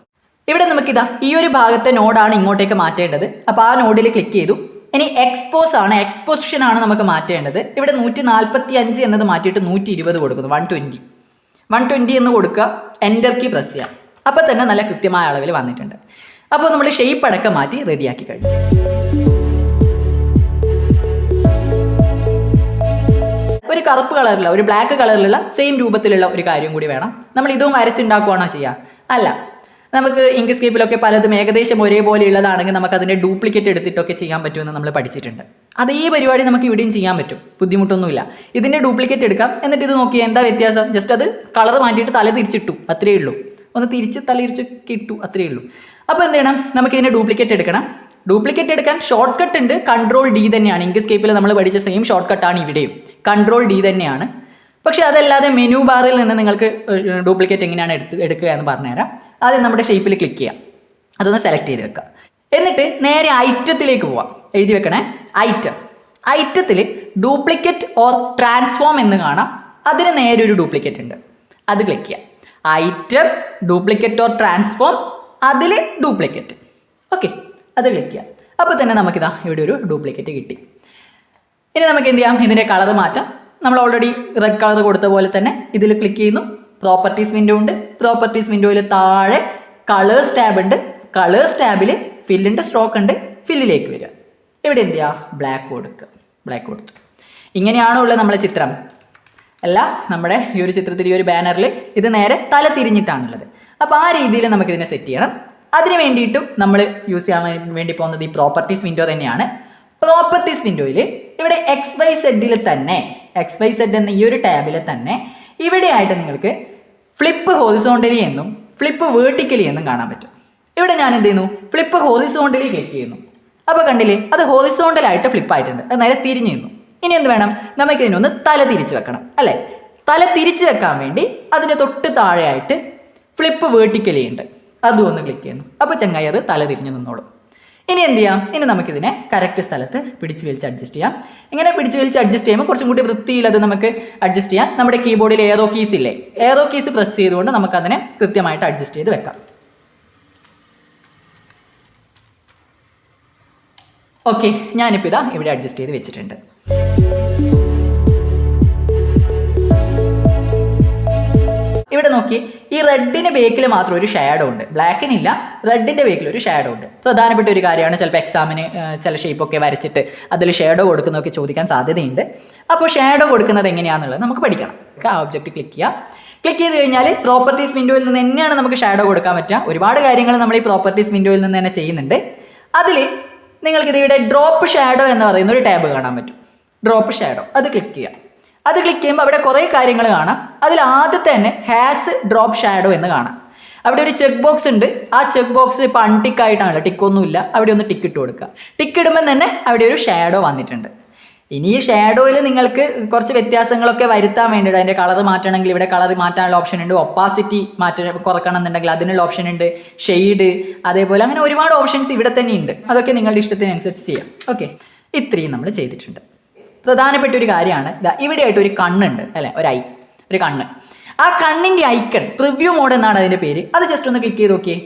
A: ഇവിടെ നമുക്കിതാ ഈ ഒരു ഭാഗത്തെ നോഡാണ് ഇങ്ങോട്ടേക്ക് മാറ്റേണ്ടത്. അപ്പോൾ ആ നോഡിൽ ക്ലിക്ക് ചെയ്തു. ഇനി എക്സ്പോസ് ആണ്, എക്സ്പോസിഷൻ ആണ് നമുക്ക് മാറ്റേണ്ടത്. ഇവിടെ 145 എന്നത് മാറ്റിയിട്ട് 120 കൊടുക്കുന്നു. 120 എന്ന് കൊടുക്കുക. എൻ്റർ കീ പ്രസ് ചെയ്യാം. അപ്പോൾ തന്നെ നല്ല കൃത്യമായ അളവിൽ വന്നിട്ടുണ്ട്. അപ്പോൾ നമ്മൾ ഷേപ്പ് അടക്കം മാറ്റി റെഡിയാക്കി കഴിഞ്ഞു. ഒരു കറുപ്പ് കളറിലുള്ള, ഒരു ബ്ലാക്ക് കളറിലുള്ള സെയിം രൂപത്തിലുള്ള ഒരു കാര്യം കൂടി വേണം. നമ്മൾ ഇതും വരച്ചുണ്ടാക്കുകയാണോ ചെയ്യുക? അല്ല, നമുക്ക് ഇങ്ക്സ്കേപ്പിലൊക്കെ പലതും ഏകദേശം ഒരേപോലെ ഉള്ളതാണെങ്കിൽ നമുക്ക് അതിൻ്റെ ഡ്യൂപ്ലിക്കേറ്റ് എടുത്തിട്ടൊക്കെ ചെയ്യാൻ പറ്റുമെന്ന് നമ്മൾ പഠിച്ചിട്ടുണ്ട്. അതേ പരിപാടി നമുക്ക് ഇവിടെയും ചെയ്യാൻ പറ്റും, ബുദ്ധിമുട്ടൊന്നുമില്ല. ഇതിൻ്റെ ഡ്യൂപ്ലിക്കേറ്റ് എടുക്കാം. എന്നിട്ട് ഇത് നോക്കിയാൽ എന്താ വ്യത്യാസം? ജസ്റ്റ് അത് കളർ മാറ്റിയിട്ട് തല തിരിച്ചിട്ടു, അത്രയേ ഉള്ളൂ. ഒന്ന് തിരിച്ച് തല തിരിച്ചൊക്കെ ഇട്ടു, അത്രയേ ഉള്ളൂ. അപ്പോൾ എന്ത് ചെയ്യണം? നമുക്കിതിൻ്റെ ഡ്യൂപ്ലിക്കേറ്റ് എടുക്കണം. ഡ്യൂപ്ലിക്കേറ്റ് എടുക്കാൻ ഷോർട്ട് കട്ട് ഉണ്ട്. Ctrl D തന്നെയാണ്. ഇങ്ക്സ്കേപ്പിൽ നമ്മൾ പഠിച്ച സെയിം ഷോർട്ട് കട്ടാണ് ഇവിടെയും. Ctrl D തന്നെയാണ്. പക്ഷേ അതല്ലാതെ മെനു ബാറിൽ നിന്ന് നിങ്ങൾക്ക് ഡ്യൂപ്ലിക്കേറ്റ് എങ്ങനെയാണ് എടുക്കുക എന്ന് പറഞ്ഞുതരാം. ആദ്യം നമ്മുടെ ഷേപ്പിൽ ക്ലിക്ക് ചെയ്യാം, അതൊന്ന് സെലക്ട് ചെയ്ത് വെക്കുക. എന്നിട്ട് നേരെ ഐറ്റത്തിലേക്ക് പോവാം. എഴുതി വെക്കണേ, ഐറ്റത്തിൽ ഡ്യൂപ്ലിക്കേറ്റ് ഓർ ട്രാൻസ്ഫോം എന്ന് കാണാം. അതിന് നേരെ ഒരു ഡ്യൂപ്ലിക്കേറ്റ് ഉണ്ട്, അത് ക്ലിക്ക് ചെയ്യാം. ഐറ്റം ഡ്യൂപ്ലിക്കേറ്റ് ഓർ ട്രാൻസ്ഫോം, അതിൽ ഡ്യൂപ്ലിക്കേറ്റ്. ഓക്കെ, അത് ക്ലിക്ക് ചെയ്യാം. അപ്പോൾ തന്നെ നമുക്കിതാ ഇവിടെ ഒരു ഡ്യൂപ്ലിക്കേറ്റ് കിട്ടി. ഇനി നമുക്ക് എന്ത് ചെയ്യാം, ഇതിൻ്റെ കളർ മാറ്റാം. നമ്മൾ ഓൾറെഡി റെഡ് കളർ കൊടുത്ത പോലെ തന്നെ ഇതിൽ ക്ലിക്ക് ചെയ്യുന്നു. പ്രോപ്പർട്ടീസ് വിൻഡോ ഉണ്ട്. പ്രോപ്പർട്ടീസ് വിൻഡോയിൽ താഴെ കളേഴ്സ് ടാബ് ഉണ്ട്. കളേഴ്സ് ടാബിൽ ഫില്ലിൻ്റെ സ്ട്രോക്ക് ഉണ്ട്. ഫില്ലിലേക്ക് വരിക. ഇവിടെ എന്ത് ചെയ്യുക, ബ്ലാക്ക് കൊടുക്കുക. ബ്ലാക്ക് കൊടുത്തു. ഇങ്ങനെയാണോ ഉള്ളത് നമ്മളെ ചിത്രം? അല്ല, നമ്മുടെ ഈ ഒരു ചിത്രത്തിൽ ഈ ഒരു ബാനറിൽ ഇത് നേരെ തല തിരിഞ്ഞിട്ടാണുള്ളത്. അപ്പോൾ ആ രീതിയിൽ നമുക്കിതിനെ സെറ്റ് ചെയ്യണം. അതിന് വേണ്ടിയിട്ടും നമ്മൾ യൂസ് ചെയ്യാൻ വേണ്ടി പോകുന്നത് ഈ പ്രോപ്പർട്ടീസ് വിൻഡോ തന്നെയാണ്. പ്രോപ്പർട്ടീസ് വിൻഡോയിൽ ഇവിടെ XYZ തന്നെ, XYZ എന്ന ഈ ഒരു ടാബിൽ തന്നെ ഇവിടെയായിട്ട് നിങ്ങൾക്ക് ഫ്ലിപ്പ് ഹൊറിസോണ്ടലി എന്നും ഫ്ലിപ്പ് വേർട്ടിക്കലി എന്നും കാണാൻ പറ്റും. ഇവിടെ ഞാൻ എന്ത് ചെയ്യുന്നു, ഫ്ലിപ്പ് ഹൊറിസോണ്ടലി ക്ലിക്ക് ചെയ്യുന്നു. അപ്പോൾ കണ്ടില്ലേ, അത് ഹൊറിസോണ്ടലായിട്ട് ഫ്ലിപ്പായിട്ടുണ്ട്, അത് നേരെ തിരിഞ്ഞു നിന്നു. ഇനി എന്ത് വേണം, നമുക്ക് ഇതിനൊന്ന് തല തിരിച്ച് വെക്കണം അല്ലേ? തല തിരിച്ച് വെക്കാൻ വേണ്ടി അതിന് തൊട്ട് താഴെയായിട്ട് ഫ്ലിപ്പ് വേർട്ടിക്കലി ഉണ്ട്, അതും ഒന്ന് ക്ലിക്ക് ചെയ്യുന്നു. അപ്പോൾ ചങ്ങായി അത് തല തിരിഞ്ഞു നിന്നോളും. ഇനി എന്ത് ചെയ്യാം, ഇനി നമുക്കിതിനെ കറക്റ്റ് സ്ഥലത്ത് പിടിച്ച് വലിച്ച് അഡ്ജസ്റ്റ് ചെയ്യാം. ഇങ്ങനെ പിടിച്ച് വലിച്ച് അഡ്ജസ്റ്റ് ചെയ്യുമ്പോൾ കുറച്ചും കൂടി വൃത്തിയിൽ അത് നമുക്ക് അഡ്ജസ്റ്റ് ചെയ്യാം. നമ്മുടെ കീബോർഡിൽ ഏറോ കീസ് ഇല്ലേ, ഏറോ കീസ് പ്രസ് ചെയ്തുകൊണ്ട് നമുക്കതിനെ കൃത്യമായിട്ട് അഡ്ജസ്റ്റ് ചെയ്ത് വെക്കാം. ഓക്കെ, ഞാനിപ്പോൾ ഇതാ ഇവിടെ അഡ്ജസ്റ്റ് ചെയ്ത് വെച്ചിട്ടുണ്ട്. ഇവിടെ നോക്കി, ഈ റെഡിന് ബേക്കിൽ മാത്രം ഒരു ഷാഡോ ഉണ്ട്, ബ്ലാക്കിനില്ല. റെഡിൻ്റെ ബേക്കിൽ ഒരു ഷാഡോ ഉണ്ട്. പ്രധാനപ്പെട്ട ഒരു കാര്യമാണ്. ചിലപ്പോൾ എക്സാമിന് ചില ഷേപ്പൊക്കെ വരച്ചിട്ട് അതിൽ ഷാഡോ കൊടുക്കുന്നതൊക്കെ ചോദിക്കാൻ സാധ്യതയുണ്ട്. അപ്പോൾ ഷാഡോ കൊടുക്കുന്നത് എങ്ങനെയാണെന്നുള്ളത് നമുക്ക് പഠിക്കണം. ആ ഒബ്ജക്റ്റ് ക്ലിക്ക് ചെയ്യുക. ക്ലിക്ക് ചെയ്ത് കഴിഞ്ഞാൽ പ്രോപ്പർട്ടീസ് വിൻഡോയിൽ നിന്ന് തന്നെയാണ് നമുക്ക് ഷാഡോ കൊടുക്കാൻ പറ്റുക. ഒരുപാട് കാര്യങ്ങൾ നമ്മൾ ഈ പ്രോപ്പർട്ടീസ് വിൻഡോയിൽ നിന്ന് തന്നെ ചെയ്യുന്നുണ്ട്. അതിൽ നിങ്ങൾക്ക് ഇവിടെ ഡ്രോപ്പ് ഷാഡോ എന്ന് പറയുന്ന ഒരു ടാബ് കാണാൻ പറ്റും. ഡ്രോപ്പ് ഷാഡോ, അത് ക്ലിക്ക് ചെയ്യുക. അത് ക്ലിക്ക് ചെയ്യുമ്പോൾ അവിടെ കുറേ കാര്യങ്ങൾ കാണാം. അതിൽ ആദ്യത്തെ തന്നെ ഹാസ് ഡ്രോപ്പ് ഷാഡോ എന്ന് കാണാം. അവിടെ ഒരു ചെക്ക് ബോക്സ് ഉണ്ട്. ആ ചെക്ക് ബോക്സ് ഇപ്പോൾ അൺടിക്കായിട്ടാണല്ലോ, ടിക്കൊന്നുമില്ല. അവിടെ ഒന്ന് ടിക്ക് ഇട്ട് കൊടുക്കുക. ടിക്ക് ഇടുമ്പോൾ തന്നെ അവിടെ ഒരു ഷാഡോ വന്നിട്ടുണ്ട്. ഇനി ഈ ഷാഡോയിൽ നിങ്ങൾക്ക് കുറച്ച് വ്യത്യാസങ്ങളൊക്കെ വരുത്താൻ വേണ്ടിയിട്ട് അതിൻ്റെ കളർ മാറ്റണമെങ്കിൽ ഇവിടെ കളർ മാറ്റാനുള്ള ഓപ്ഷൻ ഉണ്ട്. ഒപ്പാസിറ്റി കുറക്കണം എന്നുണ്ടെങ്കിൽ അതിനുള്ള ഓപ്ഷൻ ഉണ്ട്. ഷെയ്ഡ്, അതേപോലെ അങ്ങനെ ഒരുപാട് ഓപ്ഷൻസ് ഇവിടെ തന്നെ ഉണ്ട്. അതൊക്കെ നിങ്ങളുടെ ഇഷ്ടത്തിനനുസരിച്ച് ചെയ്യാം. ഓക്കെ, ഇത്രയും നമ്മൾ ചെയ്തിട്ടുണ്ട്. പ്രധാനപ്പെട്ട ഒരു കാര്യമാണ്, ഇവിടെയായിട്ട് ഒരു കണ്ണുണ്ട് അല്ലേ, ഒരു കണ്ണ്. ആ കണ്ണിൻ്റെ ഐക്കൺ പ്രിവ്യൂ മോഡ് എന്നാണ് അതിൻ്റെ പേര്. അത് ജസ്റ്റ് ഒന്ന് ക്ലിക്ക് ചെയ്ത് നോക്കിയേ.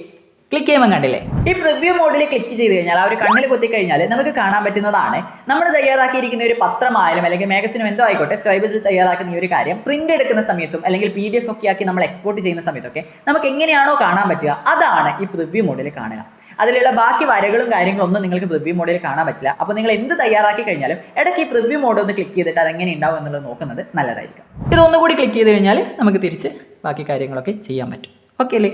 A: ക്ലിക്ക് ചെയ്യുമ്പോൾ കണ്ടില്ലേ, ഈ പ്രിവ്യൂ മോഡിൽ ക്ലിക്ക് ചെയ്ത് കഴിഞ്ഞാൽ ആ ഒരു കണ്ണിൽ കൊത്തി കഴിഞ്ഞാൽ നമുക്ക് കാണാൻ പറ്റുന്നതാണ് നമ്മൾ തയ്യാറാക്കിയിരിക്കുന്ന ഒരു പത്രമായാലും അല്ലെങ്കിൽ മാഗസിനും എന്തോ ആയിക്കോട്ടെ, സ്ക്രൈബേഴ്സ് തയ്യാറാക്കുന്ന ഈ ഒരു കാര്യം പ്രിന്റ് എടുക്കുന്ന സമയത്തും അല്ലെങ്കിൽ PDF ഒക്കെ ആക്കി നമ്മൾ എക്സ്പോർട്ട് ചെയ്യുന്ന സമയത്തൊക്കെ നമുക്ക് എങ്ങനെയാണോ കാണാൻ പറ്റുക, അതാണ് ഈ പ്രിവ്യൂ മോഡിൽ കാണുക. അതിലുള്ള ബാക്കി വരകളും കാര്യങ്ങളും ഒന്നും നിങ്ങൾക്ക് പ്രിവ്യൂ മോഡിൽ കാണാൻ പറ്റില്ല. അപ്പോൾ നിങ്ങൾ എന്ത് തയ്യാറാക്കി കഴിഞ്ഞാലും ഇടയ്ക്ക് ഈ പ്രിവ്യൂ മോഡ് ഒന്ന് ക്ലിക്ക് ചെയ്തിട്ട് അതെങ്ങനെ ഉണ്ടാവും എന്നുള്ളത് നോക്കുന്നത് നല്ലതായിരിക്കും. ഇതൊന്നുകൂടി ക്ലിക്ക് ചെയ്ത് കഴിഞ്ഞാൽ നമുക്ക് തിരിച്ച് ബാക്കി കാര്യങ്ങളൊക്കെ ചെയ്യാൻ പറ്റും. ഓക്കെ അല്ലേ?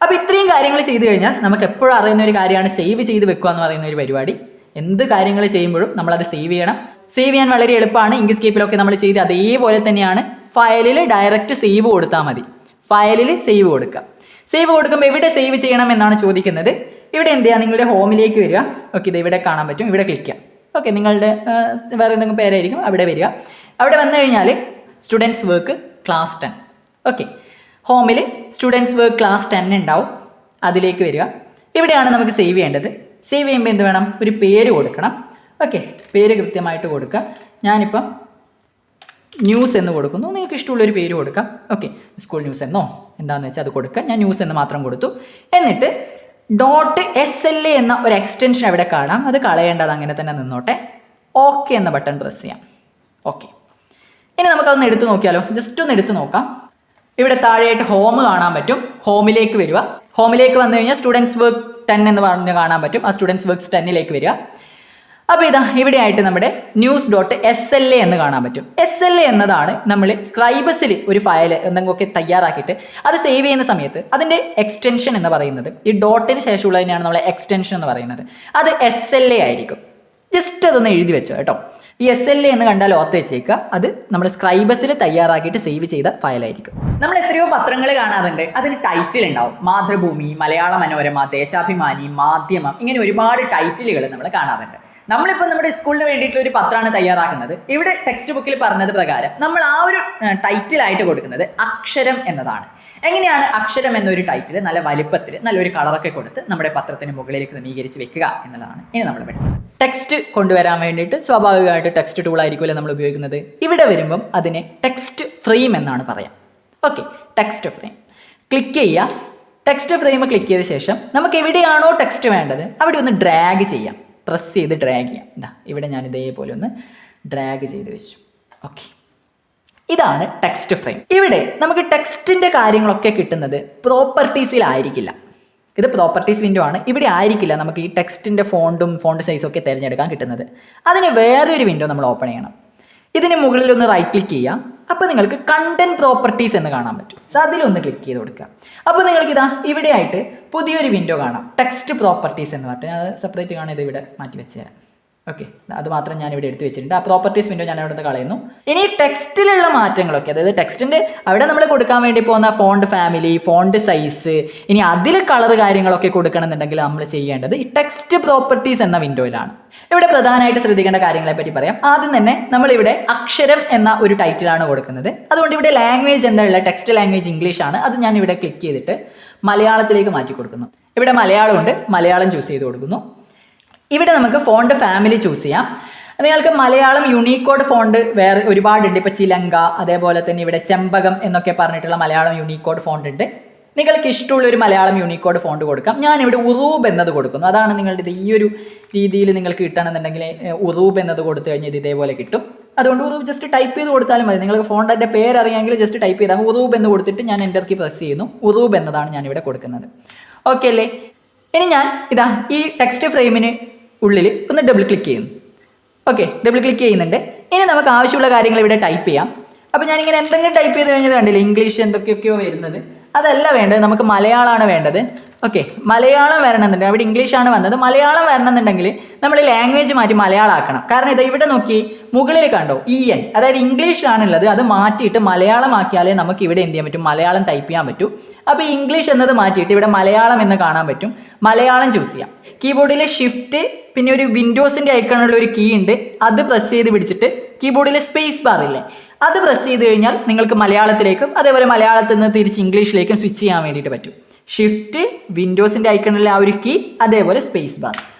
A: അപ്പോൾ ഇത്രയും കാര്യങ്ങൾ ചെയ്ത് കഴിഞ്ഞാൽ നമുക്ക് എപ്പോഴും അറിയുന്ന ഒരു കാര്യമാണ് സേവ് ചെയ്ത് വെക്കുക എന്ന് പറയുന്ന ഒരു പരിപാടി. എന്ത് കാര്യങ്ങൾ ചെയ്യുമ്പോഴും നമ്മളത് സേവ് ചെയ്യണം. സേവ് ചെയ്യാൻ വളരെ എളുപ്പമാണ്. ഇങ്ക്സ്കേപ്പിലൊക്കെ നമ്മൾ ചെയ്ത് അതേപോലെ തന്നെയാണ്. ഫയലിൽ ഡയറക്റ്റ് സേവ് കൊടുത്താൽ മതി. ഫയലിൽ സേവ് കൊടുക്കുക. സേവ് കൊടുക്കുമ്പോൾ എവിടെ സേവ് ചെയ്യണം എന്നാണ് ചോദിക്കുന്നത്. ഇവിടെ എന്ത് ചെയ്യുക, നിങ്ങളുടെ ഹോമിലേക്ക് വരിക. ഓക്കെ, ഇത് ഇവിടെ കാണാൻ പറ്റും. ഇവിടെ ക്ലിക്ക് ചെയ്യാം. ഓക്കെ, നിങ്ങളുടെ വേറെ എന്തെങ്കിലും പേരായിരിക്കും അവിടെ വരിക. അവിടെ വന്നു കഴിഞ്ഞാൽ സ്റ്റുഡൻസ് വർക്ക് ക്ലാസ് 10. ഓക്കെ, ഹോമിൽ സ്റ്റുഡൻസ് വർക്ക് ക്ലാസ് 10 ഉണ്ടാവും. അതിലേക്ക് വരിക. ഇവിടെയാണ് നമുക്ക് സേവ് ചെയ്യേണ്ടത്. സേവ് ചെയ്യുമ്പോൾ എന്ത് വേണം, ഒരു പേര് കൊടുക്കണം. ഓക്കെ, പേര് കൃത്യമായിട്ട് കൊടുക്കുക. ഞാനിപ്പം ന്യൂസ് എന്ന് കൊടുക്കുന്നു. നിങ്ങൾക്ക് ഇഷ്ടമുള്ളൊരു പേര് കൊടുക്കാം. ഓക്കെ, സ്കൂൾ ന്യൂസ് എന്നോ എന്താണെന്ന് വെച്ചാൽ അത് കൊടുക്കുക. ഞാൻ ന്യൂസ് എന്ന് മാത്രം കൊടുത്തു. എന്നിട്ട് .SLA എന്ന ഒരു എക്സ്റ്റൻഷൻ അവിടെ കാണാം. അത് കളയേണ്ടത് അങ്ങനെ തന്നെ നിന്നോട്ടെ. ഓക്കെ എന്ന ബട്ടൺ പ്രസ് ചെയ്യാം. ഓക്കെ, ഇനി നമുക്കതൊന്ന് എടുത്തു നോക്കിയാലോ. ജസ്റ്റ് ഒന്ന് എടുത്തു നോക്കാം. ഇവിടെ താഴെയായിട്ട് ഹോം കാണാൻ പറ്റും. ഹോമിലേക്ക് വരിക. ഹോമിലേക്ക് വന്നു കഴിഞ്ഞാൽ സ്റ്റുഡൻസ് വർക്ക് 10 എന്ന് പറഞ്ഞ് കാണാൻ പറ്റും. ആ സ്റ്റുഡൻസ് വർക്ക്സ് 10ലേക്ക് വരിക. അപ്പോൾ ഇതാ ഇവിടെ ആയിട്ട് നമ്മുടെ news.SLA എന്ന് കാണാൻ പറ്റും. SLA എന്നതാണ് നമ്മൾ സ്ക്രൈബസിൽ ഒരു ഫയൽ എന്തെങ്കിലുമൊക്കെ തയ്യാറാക്കിയിട്ട് അത് സേവ് ചെയ്യുന്ന സമയത്ത് അതിൻ്റെ എക്സ്റ്റൻഷൻ എന്ന് പറയുന്നത്, ഈ ഡോട്ടിന് ശേഷമുള്ളതിനെയാണ് നമ്മൾ എക്സ്റ്റൻഷൻ എന്ന് പറയുന്നത്. അത് SLA ആയിരിക്കും. ജസ്റ്റ് അതൊന്ന് എഴുതി വെച്ചോ കേട്ടോ. ഈ SLA എന്ന് കണ്ടാൽ ഓർത്ത് വെച്ചേക്കുക. അത് നമ്മൾ സ്ക്രൈബസിൽ തയ്യാറാക്കിയിട്ട് സേവ് ചെയ്ത ഫയലായിരിക്കും. നമ്മൾ എത്രയോ പത്രങ്ങൾ കാണാറുണ്ട്. അതിന് ടൈറ്റിൽ ഉണ്ടാവും. മാതൃഭൂമി, മലയാള മനോരമ, ദേശാഭിമാനി, മാധ്യമം, ഇങ്ങനെ ഒരുപാട് ടൈറ്റിലുകൾ നമ്മൾ കാണാറുണ്ട്. നമ്മളിപ്പോൾ നമ്മുടെ സ്കൂളിന് വേണ്ടിയിട്ടുള്ള ഒരു പത്രമാണ് തയ്യാറാക്കുന്നത്. ഇവിടെ ടെക്സ്റ്റ് ബുക്കിൽ പറഞ്ഞത് പ്രകാരം നമ്മൾ ആ ഒരു ടൈറ്റിലായിട്ട് കൊടുക്കുന്നത് അക്ഷരം എന്നതാണ്. എങ്ങനെയാണ് അക്ഷരം എന്നൊരു ടൈറ്റിൽ നല്ല വലിപ്പത്തിൽ നല്ലൊരു കളറൊക്കെ കൊടുത്ത് നമ്മുടെ പത്രത്തിന് മുകളിലേക്ക് ക്രമീകരിച്ച് വെക്കുക എന്നുള്ളതാണ് ഇനി നമ്മൾ പഠിക്കുന്നത്. ടെക്സ്റ്റ് കൊണ്ടുവരാൻ വേണ്ടിയിട്ട് സ്വാഭാവികമായിട്ട് ടെക്സ്റ്റ് ടൂൾ ആയിരിക്കുമല്ലോ നമ്മൾ ഉപയോഗിക്കുന്നത്. ഇവിടെ വരുമ്പം അതിനെ ടെക്സ്റ്റ് ഫ്രെയിം എന്നാണ് പറയാം. ഓക്കെ, ടെക്സ്റ്റ് ഫ്രെയിം ക്ലിക്ക് ചെയ്യുക. ടെക്സ്റ്റ് ഫ്രെയിം ക്ലിക്ക് ചെയ്ത ശേഷം നമുക്ക് എവിടെയാണോ ടെക്സ്റ്റ് വേണ്ടത് അവിടെ ഒന്ന് ഡ്രാഗ് ചെയ്യാം. പ്രസ് ചെയ്ത് ഡ്രാഗ് ചെയ്യാം. ഇതാ ഇവിടെ ഞാൻ ഇതേപോലെ ഒന്ന് ഡ്രാഗ് ചെയ്ത് വെച്ചു. ഓക്കെ, ഇതാണ് ടെക്സ്റ്റ് ഫ്രെയിം. ഇവിടെ നമുക്ക് ടെക്സ്റ്റിൻ്റെ കാര്യങ്ങളൊക്കെ കിട്ടുന്നത് പ്രോപ്പർട്ടീസിലായിരിക്കില്ല. ഇത് പ്രോപ്പർട്ടീസ് വിൻഡോ ആണ്. ഇവിടെ ആയിരിക്കില്ല നമുക്ക് ഈ ടെക്സ്റ്റിൻ്റെ ഫോണ്ട് സൈസും ഒക്കെ തിരഞ്ഞെടുക്കാൻ കിട്ടുന്നത്. അതിന് വേറെ ഒരു വിൻഡോ നമ്മൾ ഓപ്പൺ ചെയ്യണം. ഇതിന് മുകളിൽ ഒന്ന് റൈറ്റ് ക്ലിക്ക് ചെയ്യാം. അപ്പോൾ നിങ്ങൾക്ക് കണ്ടന്റ് പ്രോപ്പർട്ടീസ് എന്ന് കാണാൻ പറ്റും. സോ അതിലൊന്ന് ക്ലിക്ക് ചെയ്ത് കൊടുക്കുക. അപ്പോൾ നിങ്ങൾക്ക് ഇതാ ഇവിടെ ആയിട്ട് പുതിയൊരു വിൻഡോ കാണാം, ടെക്സ്റ്റ് പ്രോപ്പർട്ടീസ് എന്ന് പറഞ്ഞിട്ട്. ഞാൻ അത് സെപ്പറേറ്റ് കാണാൻ ഇത് ഇവിടെ മാറ്റി വെച്ച് തരാം. ഓക്കെ, അത് മാത്രം ഞാൻ ഇവിടെ എടുത്ത് വെച്ചിട്ടുണ്ട്. ആ പ്രോപ്പർട്ടീസ് വിൻഡോ ഞാൻ അവിടെ നിന്ന് കളയുന്നു. ഇനി ടെക്സ്റ്റിലുള്ള മാറ്റങ്ങളൊക്കെ, അതായത് ടെക്സ്റ്റിൻ്റെ അവിടെ നമ്മൾ കൊടുക്കാൻ വേണ്ടി പോകുന്ന ഫോണ്ട് ഫാമിലി, ഫോണ്ട് സൈസ്, ഇനി അതിൽ കളർ കാര്യങ്ങളൊക്കെ കൊടുക്കണമെന്നുണ്ടെങ്കിൽ നമ്മൾ ചെയ്യേണ്ടത് ഈ ടെക്സ്റ്റ് പ്രോപ്പർട്ടീസ് എന്ന വിൻഡോയിലാണ്. ഇവിടെ പ്രധാനമായിട്ട് ശ്രദ്ധിക്കേണ്ട കാര്യങ്ങളെ പറ്റി പറയാം. ആദ്യം തന്നെ നമ്മളിവിടെ അക്ഷരം എന്ന ഒരു ടൈറ്റിലാണ് കൊടുക്കുന്നത്. അതുകൊണ്ട് ഇവിടെ ലാംഗ്വേജ് എന്നുള്ള ടെക്സ്റ്റ് ലാംഗ്വേജ് ഇംഗ്ലീഷ് ആണ്. അത് ഞാൻ ഇവിടെ ക്ലിക്ക് ചെയ്തിട്ട് മലയാളത്തിലേക്ക് മാറ്റി കൊടുക്കുന്നു. ഇവിടെ മലയാളം ഉണ്ട്, മലയാളം ചൂസ് ചെയ്ത് കൊടുക്കുന്നു. ഇവിടെ നമുക്ക് ഫോണ്ട് ഫാമിലി ചൂസ് ചെയ്യാം. നിങ്ങൾക്ക് മലയാളം യൂണീക്കോഡ് ഫോണ്ട് വേറെ ഒരുപാടുണ്ട്. ഇപ്പോൾ ചിലങ്ക, അതേപോലെ തന്നെ ഇവിടെ ചെമ്പകം എന്നൊക്കെ പറഞ്ഞിട്ടുള്ള മലയാളം യൂണീക്കോഡ് ഫോണ്ട് ഉണ്ട്. നിങ്ങൾക്ക് ഇഷ്ടമുള്ളൊരു മലയാളം യൂണീക്കോഡ് ഫോണ്ട് കൊടുക്കാം. ഞാനിവിടെ ഉറൂബ് എന്നത് കൊടുക്കുന്നു. അതാണ് നിങ്ങളുടെ ഈ ഒരു രീതിയിൽ നിങ്ങൾക്ക് കിട്ടണമെന്നുണ്ടെങ്കിൽ ഉറൂബ് എന്നത് കൊടുത്തു കഴിഞ്ഞാൽ ഇത് ഇതേപോലെ കിട്ടും. അതുകൊണ്ട് ഉറൂബ് ജസ്റ്റ് ടൈപ്പ് ചെയ്ത് കൊടുത്താലും മതി. നിങ്ങൾക്ക് ഫോണ്ടിൻ്റെ പേര് അറിയാമെങ്കിൽ ജസ്റ്റ് ടൈപ്പ് ചെയ്താൽ ഉറൂബ് എന്ന് കൊടുത്തിട്ട് ഞാൻ എൻ്റർ കീ പ്രസ് ചെയ്യുന്നു. ഉറൂബ് എന്നതാണ് ഞാനിവിടെ കൊടുക്കുന്നത്. ഓക്കെ അല്ലേ? ഇനി ഞാൻ ഇതാ ഈ ടെക്സ്റ്റ് ഫ്രെയിമിന് ഉള്ളിൽ ഒന്ന് ഡബിൾ ക്ലിക്ക് ചെയ്യുന്നു. ഓക്കെ, ഡബിൾ ക്ലിക്ക് ചെയ്യുന്നുണ്ട്. ഇനി നമുക്ക് ആവശ്യമുള്ള കാര്യങ്ങൾ ഇവിടെ ടൈപ്പ് ചെയ്യാം. അപ്പോൾ ഞാനിങ്ങനെ എന്തെങ്കിലും ടൈപ്പ് ചെയ്ത് കഴിഞ്ഞത് കണ്ടില്ല, ഇംഗ്ലീഷ് എന്തൊക്കെയൊക്കെയോ വരുന്നത്. അതല്ല വേണ്ടത്, നമുക്ക് മലയാളമാണ് വേണ്ടത്. ഓക്കെ, മലയാളം വരണമെന്നുണ്ടെങ്കിൽ അവിടെ ഇംഗ്ലീഷാണ് വന്നത്. മലയാളം വരണമെന്നുണ്ടെങ്കിൽ നമ്മൾ ലാംഗ്വേജ് മാറ്റി മലയാളം ആക്കണം. കാരണം ഇത് ഇവിടെ നോക്കി മുകളിൽ കണ്ടോ EN, അതായത് ഇംഗ്ലീഷാണുള്ളത്. അത് മാറ്റിയിട്ട് മലയാളം ആക്കിയാലേ നമുക്ക് ഇവിടെ എന്ത് ചെയ്യാൻ പറ്റും, മലയാളം ടൈപ്പ് ചെയ്യാൻ പറ്റും. അപ്പോൾ ഇംഗ്ലീഷ് എന്നത് മാറ്റിയിട്ട് ഇവിടെ മലയാളം എന്ന് കാണാൻ പറ്റും. മലയാളം ചൂസ് ചെയ്യാം. കീബോർഡിലെ ഷിഫ്റ്റ് പിന്നെ ഒരു വിൻഡോസിൻ്റെ ഐക്കണുള്ള ഒരു കീ ഉണ്ട്, അത് പ്രസ് ചെയ്ത് പിടിച്ചിട്ട് കീബോർഡിലെ സ്പേസ് ബാർ ഇല്ലേ അത് പ്രസ് ചെയ്ത് കഴിഞ്ഞാൽ നിങ്ങൾക്ക് മലയാളത്തിലേക്കും അതേപോലെ മലയാളത്തിൽ നിന്ന് തിരിച്ച് ഇംഗ്ലീഷിലേക്കും സ്വിച്ച് ചെയ്യാൻ വേണ്ടിയിട്ട് പറ്റും. ഷിഫ്റ്റ്, വിൻഡോസിൻ്റെ ഐക്കണിലെ ആ ഒരു കീ, അതേപോലെ സ്പേസ് ബാർ,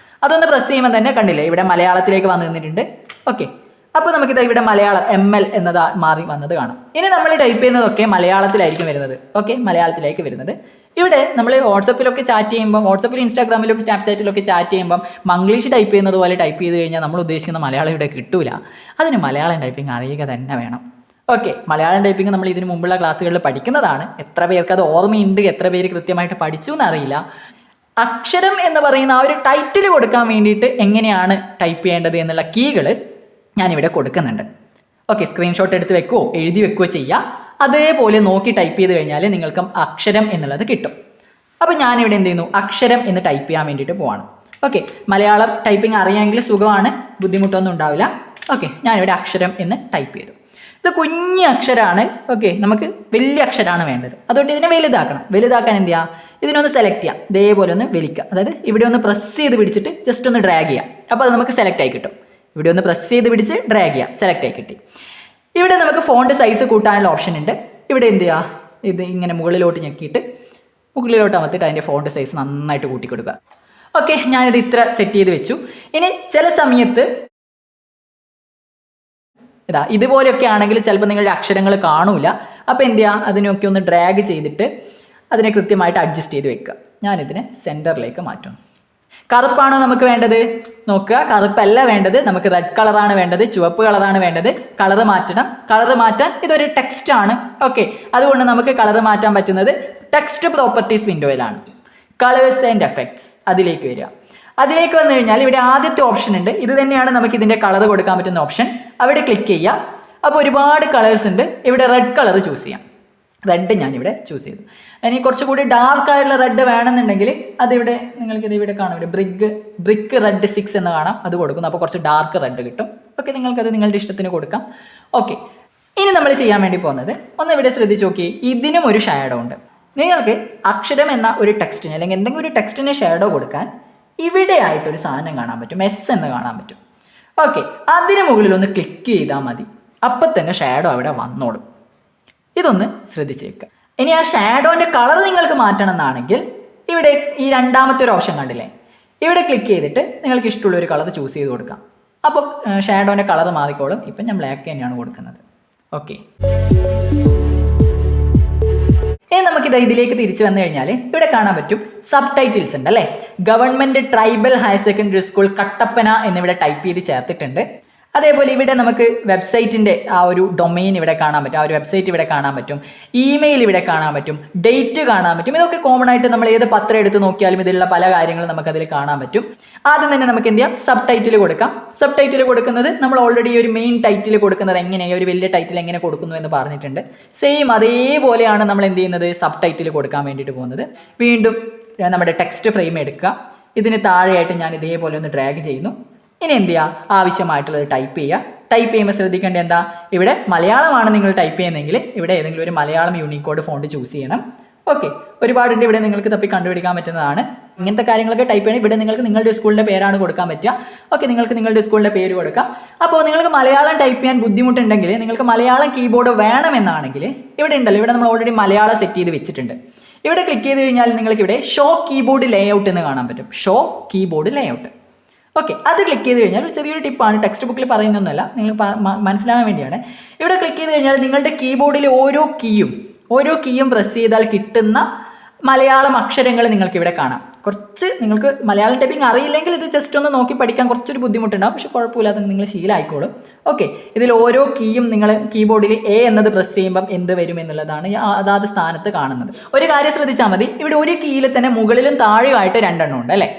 A: അതൊന്ന് പ്രസ് ചെയ്യുമ്പോൾ തന്നെ കണ്ടില്ലേ ഇവിടെ മലയാളത്തിലേക്ക് വന്നു നിന്നിട്ടുണ്ട്. ഓക്കെ, അപ്പോൾ നമുക്കിത് ഇവിടെ മലയാളം ML എന്നത് മാറി വന്നത് കാണാം. ഇനി നമ്മൾ ടൈപ്പ് ചെയ്യുന്നതൊക്കെ മലയാളത്തിലായിരിക്കും വരുന്നത്. ഓക്കെ, മലയാളത്തിലേക്ക് വരുന്നത്. ഇവിടെ നമ്മൾ വാട്സപ്പിലൊക്കെ ചാറ്റ് ചെയ്യുമ്പോൾ, വാട്സപ്പിൽ ഇൻസ്റ്റാഗ്രാമിലും സ്നാപ്ചാറ്റിലൊക്കെ ചാറ്റ് ചെയ്യുമ്പം മംഗ്ലീഷ് ടൈപ്പ് ചെയ്യുന്നത് പോലെ ടൈപ്പ് ചെയ്ത് കഴിഞ്ഞാൽ നമ്മൾ ഉദ്ദേശിക്കുന്ന മലയാളം ഇവിടെ കിട്ടൂല. അതിന് മലയാളം ടൈപ്പിംഗ് അറിയുക തന്നെ വേണം. ഓക്കെ, മലയാളം ടൈപ്പിംഗ് നമ്മൾ ഇതിന് മുമ്പുള്ള ക്ലാസ്സുകളിൽ പഠിക്കുന്നതാണ്. എത്ര പേർക്ക് അത് ഓർമ്മയുണ്ട്, എത്ര പേര് കൃത്യമായിട്ട് പഠിച്ചു എന്നറിയില്ല. അക്ഷരം എന്ന് പറയുന്ന ആ ഒരു ടൈറ്റിൽ കൊടുക്കാൻ വേണ്ടിയിട്ട് എങ്ങനെയാണ് ടൈപ്പ് ചെയ്യേണ്ടത് എന്നുള്ള കീകൾ ഞാനിവിടെ കൊടുക്കുന്നുണ്ട്. ഓക്കെ, സ്ക്രീൻഷോട്ട് എടുത്ത് വെക്കുകയോ എഴുതി വെക്കുകയോ ചെയ്യുക. അതേപോലെ നോക്കി ടൈപ്പ് ചെയ്ത് കഴിഞ്ഞാൽ നിങ്ങൾക്ക് അക്ഷരം എന്നുള്ളത് കിട്ടും. അപ്പോൾ ഞാനിവിടെ എന്ത് ചെയ്യുന്നു, അക്ഷരം എന്ന് ടൈപ്പ് ചെയ്യാൻ വേണ്ടിയിട്ട് പോവാണ്. ഓക്കെ, മലയാളം ടൈപ്പിംഗ് അറിയാമെങ്കിൽ സുഖമാണ്, ബുദ്ധിമുട്ടൊന്നും ഉണ്ടാവില്ല. ഓക്കെ, ഞാനിവിടെ അക്ഷരം എന്ന് ടൈപ്പ് ചെയ്തു. ഇത് കുഞ്ഞ് അക്ഷരമാണ്. ഓക്കെ, നമുക്ക് വലിയ അക്ഷരമാണ് വേണ്ടത്. അതുകൊണ്ട് ഇതിനെ വലുതാക്കണം. വലുതാക്കാൻ എന്ത് ചെയ്യുക, ഇതിനൊന്ന് സെലക്ട് ചെയ്യാം. ഇതേപോലെ ഒന്ന് വലിക്കുക. അതായത് ഇവിടെ ഒന്ന് പ്രസ് ചെയ്ത് പിടിച്ചിട്ട് ജസ്റ്റ് ഒന്ന് ഡ്രാഗ് ചെയ്യാം. അപ്പോൾ അത് നമുക്ക് സെലക്ട് ആയി കിട്ടും. ഇവിടെ ഒന്ന് പ്രസ് ചെയ്ത് പിടിച്ച് ഡ്രാഗ് ചെയ്യാം, സെലക്ട് ആയി കിട്ടി. ഇവിടെ നമുക്ക് ഫോണ്ട് സൈസ് കൂട്ടാനുള്ള ഓപ്ഷൻ ഉണ്ട്. ഇവിടെ എന്ത് ചെയ്യുക, ഇത് ഇങ്ങനെ മുകളിലോട്ട് ഞെക്കിയിട്ട് മുകളിലോട്ട് അമർത്തിയിട്ട് അതിൻ്റെ ഫോണ്ട് സൈസ് നന്നായിട്ട് കൂട്ടി കൊടുക്കുക. ഓക്കെ, ഞാനിത് ഇത്ര സെറ്റ് ചെയ്ത് വെച്ചു. ഇനി ചില സമയത്ത് ഇതാ ഇതുപോലെയൊക്കെ ആണെങ്കിൽ ചിലപ്പോൾ നിങ്ങളുടെ അക്ഷരങ്ങൾ കാണൂല. അപ്പോൾ എന്ത് ചെയ്യുക, അതിനൊക്കെ ഒന്ന് ഡ്രാഗ് ചെയ്തിട്ട് അതിനെ കൃത്യമായിട്ട് അഡ്ജസ്റ്റ് ചെയ്ത് വെക്കുക. ഞാനിതിനെ സെൻറ്ററിലേക്ക് മാറ്റും. കറുപ്പാണോ നമുക്ക് വേണ്ടത്? നോക്കുക, കറുപ്പല്ല വേണ്ടത്, നമുക്ക് റെഡ് കളറാണ് വേണ്ടത്, ചുവപ്പ് കളറാണ് വേണ്ടത്. കളർ മാറ്റണം. കളർ മാറ്റാൻ ഇതൊരു ടെക്സ്റ്റ് ആണ്. ഓക്കെ, അതുകൊണ്ട് നമുക്ക് കളർ മാറ്റാൻ പറ്റുന്നത് ടെക്സ്റ്റ് പ്രോപ്പർട്ടീസ് വിൻഡോയിലാണ്. കളേഴ്സ് ആൻഡ് എഫക്ട്സ് അതിലേക്ക് വരിക. അതിലേക്ക് വന്നു കഴിഞ്ഞാൽ ഇവിടെ ആദ്യത്തെ ഓപ്ഷൻ ഉണ്ട്. ഇത് തന്നെയാണ് നമുക്ക് ഇതിൻ്റെ കളർ കൊടുക്കാൻ പറ്റുന്ന ഓപ്ഷൻ. അവിടെ ക്ലിക്ക് ചെയ്യുക. അപ്പോൾ ഒരുപാട് കളേഴ്സ് ഉണ്ട്. ഇവിടെ റെഡ് കളർ ചൂസ് ചെയ്യാം. റെഡ് ഞാനിവിടെ ചൂസ് ചെയ്തു. ഇനി കുറച്ചുകൂടി ഡാർക്ക് ആയിട്ടുള്ള റെഡ് വേണമെന്നുണ്ടെങ്കിൽ അതിവിടെ നിങ്ങൾക്കിത് ഇവിടെ കാണാം. ഇവിടെ ബ്രിക്ക് റെഡ് 6 എന്ന് കാണാം, അത് കൊടുക്കുന്നു. അപ്പോൾ കുറച്ച് ഡാർക്ക് റെഡ് കിട്ടും. ഓക്കെ, നിങ്ങൾക്കത് നിങ്ങളുടെ ഇഷ്ടത്തിന് കൊടുക്കാം. ഓക്കെ, ഇനി നമ്മൾ ചെയ്യാൻ വേണ്ടി പോകുന്നത് ഒന്ന് ഇവിടെ ശ്രദ്ധിച്ച് നോക്കി, ഇതിനും ഒരു ഷാഡോ ഉണ്ട്. നിങ്ങൾക്ക് അക്ഷരം എന്ന ഒരു ടെക്സ്റ്റിന് അല്ലെങ്കിൽ എന്തെങ്കിലും ഒരു ടെക്സ്റ്റിന് ഷാഡോ കൊടുക്കാൻ ഇവിടെ ആയിട്ടൊരു സാധനം കാണാൻ പറ്റും, എസ് എന്ന് കാണാൻ പറ്റും. ഓക്കെ, അതിന് മുകളിൽ ഒന്ന് ക്ലിക്ക് ചെയ്താൽ മതി, അപ്പം തന്നെ ഷാഡോ അവിടെ വന്നോളും. ഇതൊന്ന് ശ്രദ്ധിച്ചേക്കുക. ഇനി ആ ഷാഡോൻ്റെ കളർ നിങ്ങൾക്ക് മാറ്റണം എന്നാണെങ്കിൽ ഇവിടെ ഈ രണ്ടാമത്തെ ഒരു ഓപ്ഷൻ കണ്ടില്ലേ, ഇവിടെ ക്ലിക്ക് ചെയ്തിട്ട് നിങ്ങൾക്ക് ഇഷ്ടമുള്ള ഒരു കളർ ചൂസ് ചെയ്ത് കൊടുക്കാം. അപ്പോൾ ഷാഡോൻ്റെ കളർ മാറിക്കോളും. ഇപ്പം ഞാൻ ബ്ലാക്ക് തന്നെയാണ് കൊടുക്കുന്നത്. ഓക്കെ, ഇനി നമുക്കിത് ഇതിലേക്ക് തിരിച്ചു വന്നു കഴിഞ്ഞാൽ ഇവിടെ കാണാൻ പറ്റും സബ് ടൈറ്റിൽസ് ഉണ്ട് അല്ലേ. Government tribal higher secondary school Kattappana എന്നിവിടെ ടൈപ്പ് ചെയ്ത് ചേർത്തിട്ടുണ്ട്. അതേപോലെ ഇവിടെ നമുക്ക് വെബ്സൈറ്റിൻ്റെ ആ ഒരു ഡൊമെയിൻ ഇവിടെ കാണാൻ പറ്റും, ആ ഒരു വെബ്സൈറ്റ് ഇവിടെ കാണാൻ പറ്റും, ഇമെയിൽ ഇവിടെ കാണാൻ പറ്റും, ഡേറ്റ് കാണാൻ പറ്റും. ഇതൊക്കെ കോമൺ ആയിട്ട് നമ്മൾ ഏത് പത്രം എടുത്ത് നോക്കിയാലും ഇതിലുള്ള പല കാര്യങ്ങളും നമുക്കതിൽ കാണാൻ പറ്റും. ആദ്യം തന്നെ നമുക്ക് എന്ത് ചെയ്യാം, സബ് ടൈറ്റിൽ കൊടുക്കാം. സബ് ടൈറ്റിൽ കൊടുക്കുന്നത് നമ്മൾ ഓൾറെഡി ഒരു മെയിൻ ടൈറ്റിൽ കൊടുക്കുന്നത് എങ്ങനെയാണ്, ഒരു വലിയ ടൈറ്റിൽ എങ്ങനെ കൊടുക്കുന്നു എന്ന് പറഞ്ഞിട്ടുണ്ട്. സെയിം അതേപോലെയാണ് നമ്മൾ എന്ത് ചെയ്യുന്നത്, സബ് ടൈറ്റിൽ കൊടുക്കാൻ വേണ്ടിയിട്ട് പോകുന്നത്. വീണ്ടും നമ്മുടെ ടെക്സ്റ്റ് ഫ്രെയിം എടുക്കുക. ഇതിന് താഴെയായിട്ട് ഞാൻ ഇതേപോലെ ഒന്ന് ഡ്രാഗ് ചെയ്യുന്നു. ഇനി എന്ത് ചെയ്യുക, ആവശ്യമായിട്ടുള്ളത് ടൈപ്പ് ചെയ്യുക. ടൈപ്പ് ചെയ്യുമ്പോൾ ശ്രദ്ധിക്കേണ്ടത് എന്താ, ഇവിടെ മലയാളമാണ് നിങ്ങൾ ടൈപ്പ് ചെയ്യുന്നതെങ്കിൽ ഇവിടെ ഏതെങ്കിലും ഒരു മലയാളം യൂണിക്കോഡ് ഫോണ്ട് ചൂസ് ചെയ്യണം. ഓക്കെ, ഒരുപാടുണ്ട് ഇവിടെ നിങ്ങൾക്ക് തപ്പി കണ്ടുപിടിക്കാൻ പറ്റുന്നതാണ്. ഇങ്ങനത്തെ കാര്യങ്ങളൊക്കെ ടൈപ്പ് ചെയ്യണം. ഇവിടെ നിങ്ങൾക്ക് നിങ്ങളുടെ സ്കൂളിൻ്റെ പേരാണ് കൊടുക്കാൻ പറ്റുക. ഓക്കെ, നിങ്ങൾക്ക് നിങ്ങളുടെ സ്കൂളിൻ്റെ പേര് കൊടുക്കാം. അപ്പോൾ നിങ്ങൾക്ക് മലയാളം ടൈപ്പ് ചെയ്യാൻ ബുദ്ധിമുട്ടുണ്ടെങ്കിൽ, നിങ്ങൾക്ക് മലയാളം കീബോർഡ് വേണമെന്നാണെങ്കിൽ ഇവിടെ ഉണ്ടല്ലോ, ഇവിടെ നമ്മൾ ഓൾറെഡി മലയാളം സെറ്റ് ചെയ്ത് വെച്ചിട്ടുണ്ട്. ഇവിടെ ക്ലിക്ക് ചെയ്ത് കഴിഞ്ഞാൽ നിങ്ങൾക്ക് ഇവിടെ ഷോ കീബോർഡ് ലേഔട്ട് എന്ന് കാണാൻ പറ്റും. Show keyboard layout. ഓക്കെ, അത് ക്ലിക്ക് ചെയ്ത് കഴിഞ്ഞാൽ ഒരു ചെറിയൊരു ടിപ്പാണ്, ടെക്സ്റ്റ് ബുക്കിൽ പറയുന്നൊന്നുമല്ല, നിങ്ങൾ മനസ്സിലാകാൻ വേണ്ടിയാണ്. ഇവിടെ ക്ലിക്ക് ചെയ്ത് കഴിഞ്ഞാൽ നിങ്ങളുടെ കീബോർഡിൽ ഓരോ കീയും പ്രസ് ചെയ്താൽ കിട്ടുന്ന മലയാളം അക്ഷരങ്ങൾ നിങ്ങൾക്ക് ഇവിടെ കാണാം. കുറച്ച് നിങ്ങൾക്ക് മലയാളം ടൈപ്പിംഗ് അറിയില്ലെങ്കിൽ ഇത് ജസ്റ്റ് ഒന്ന് നോക്കി പഠിക്കാൻ കുറച്ചൊരു ബുദ്ധിമുട്ടുണ്ടാകും, പക്ഷെ കുഴപ്പമില്ലാതെ നിങ്ങൾ ശീലമായിക്കോളും. ഓക്കെ, ഇതിൽ ഓരോ കീയും നിങ്ങൾ കീബോർഡിൽ എ എന്നത് പ്രസ് ചെയ്യുമ്പം എന്ത് വരും എന്നുള്ളതാണ് അതാത് സ്ഥാനത്ത് കാണുന്നത്. ഒരു കാര്യം ശ്രദ്ധിച്ചാൽ മതി, ഇവിടെ ഒരു കീയിൽ തന്നെ മുകളിലും താഴെയുമായിട്ട് രണ്ടെണ്ണം ഉണ്ട് അല്ലേ.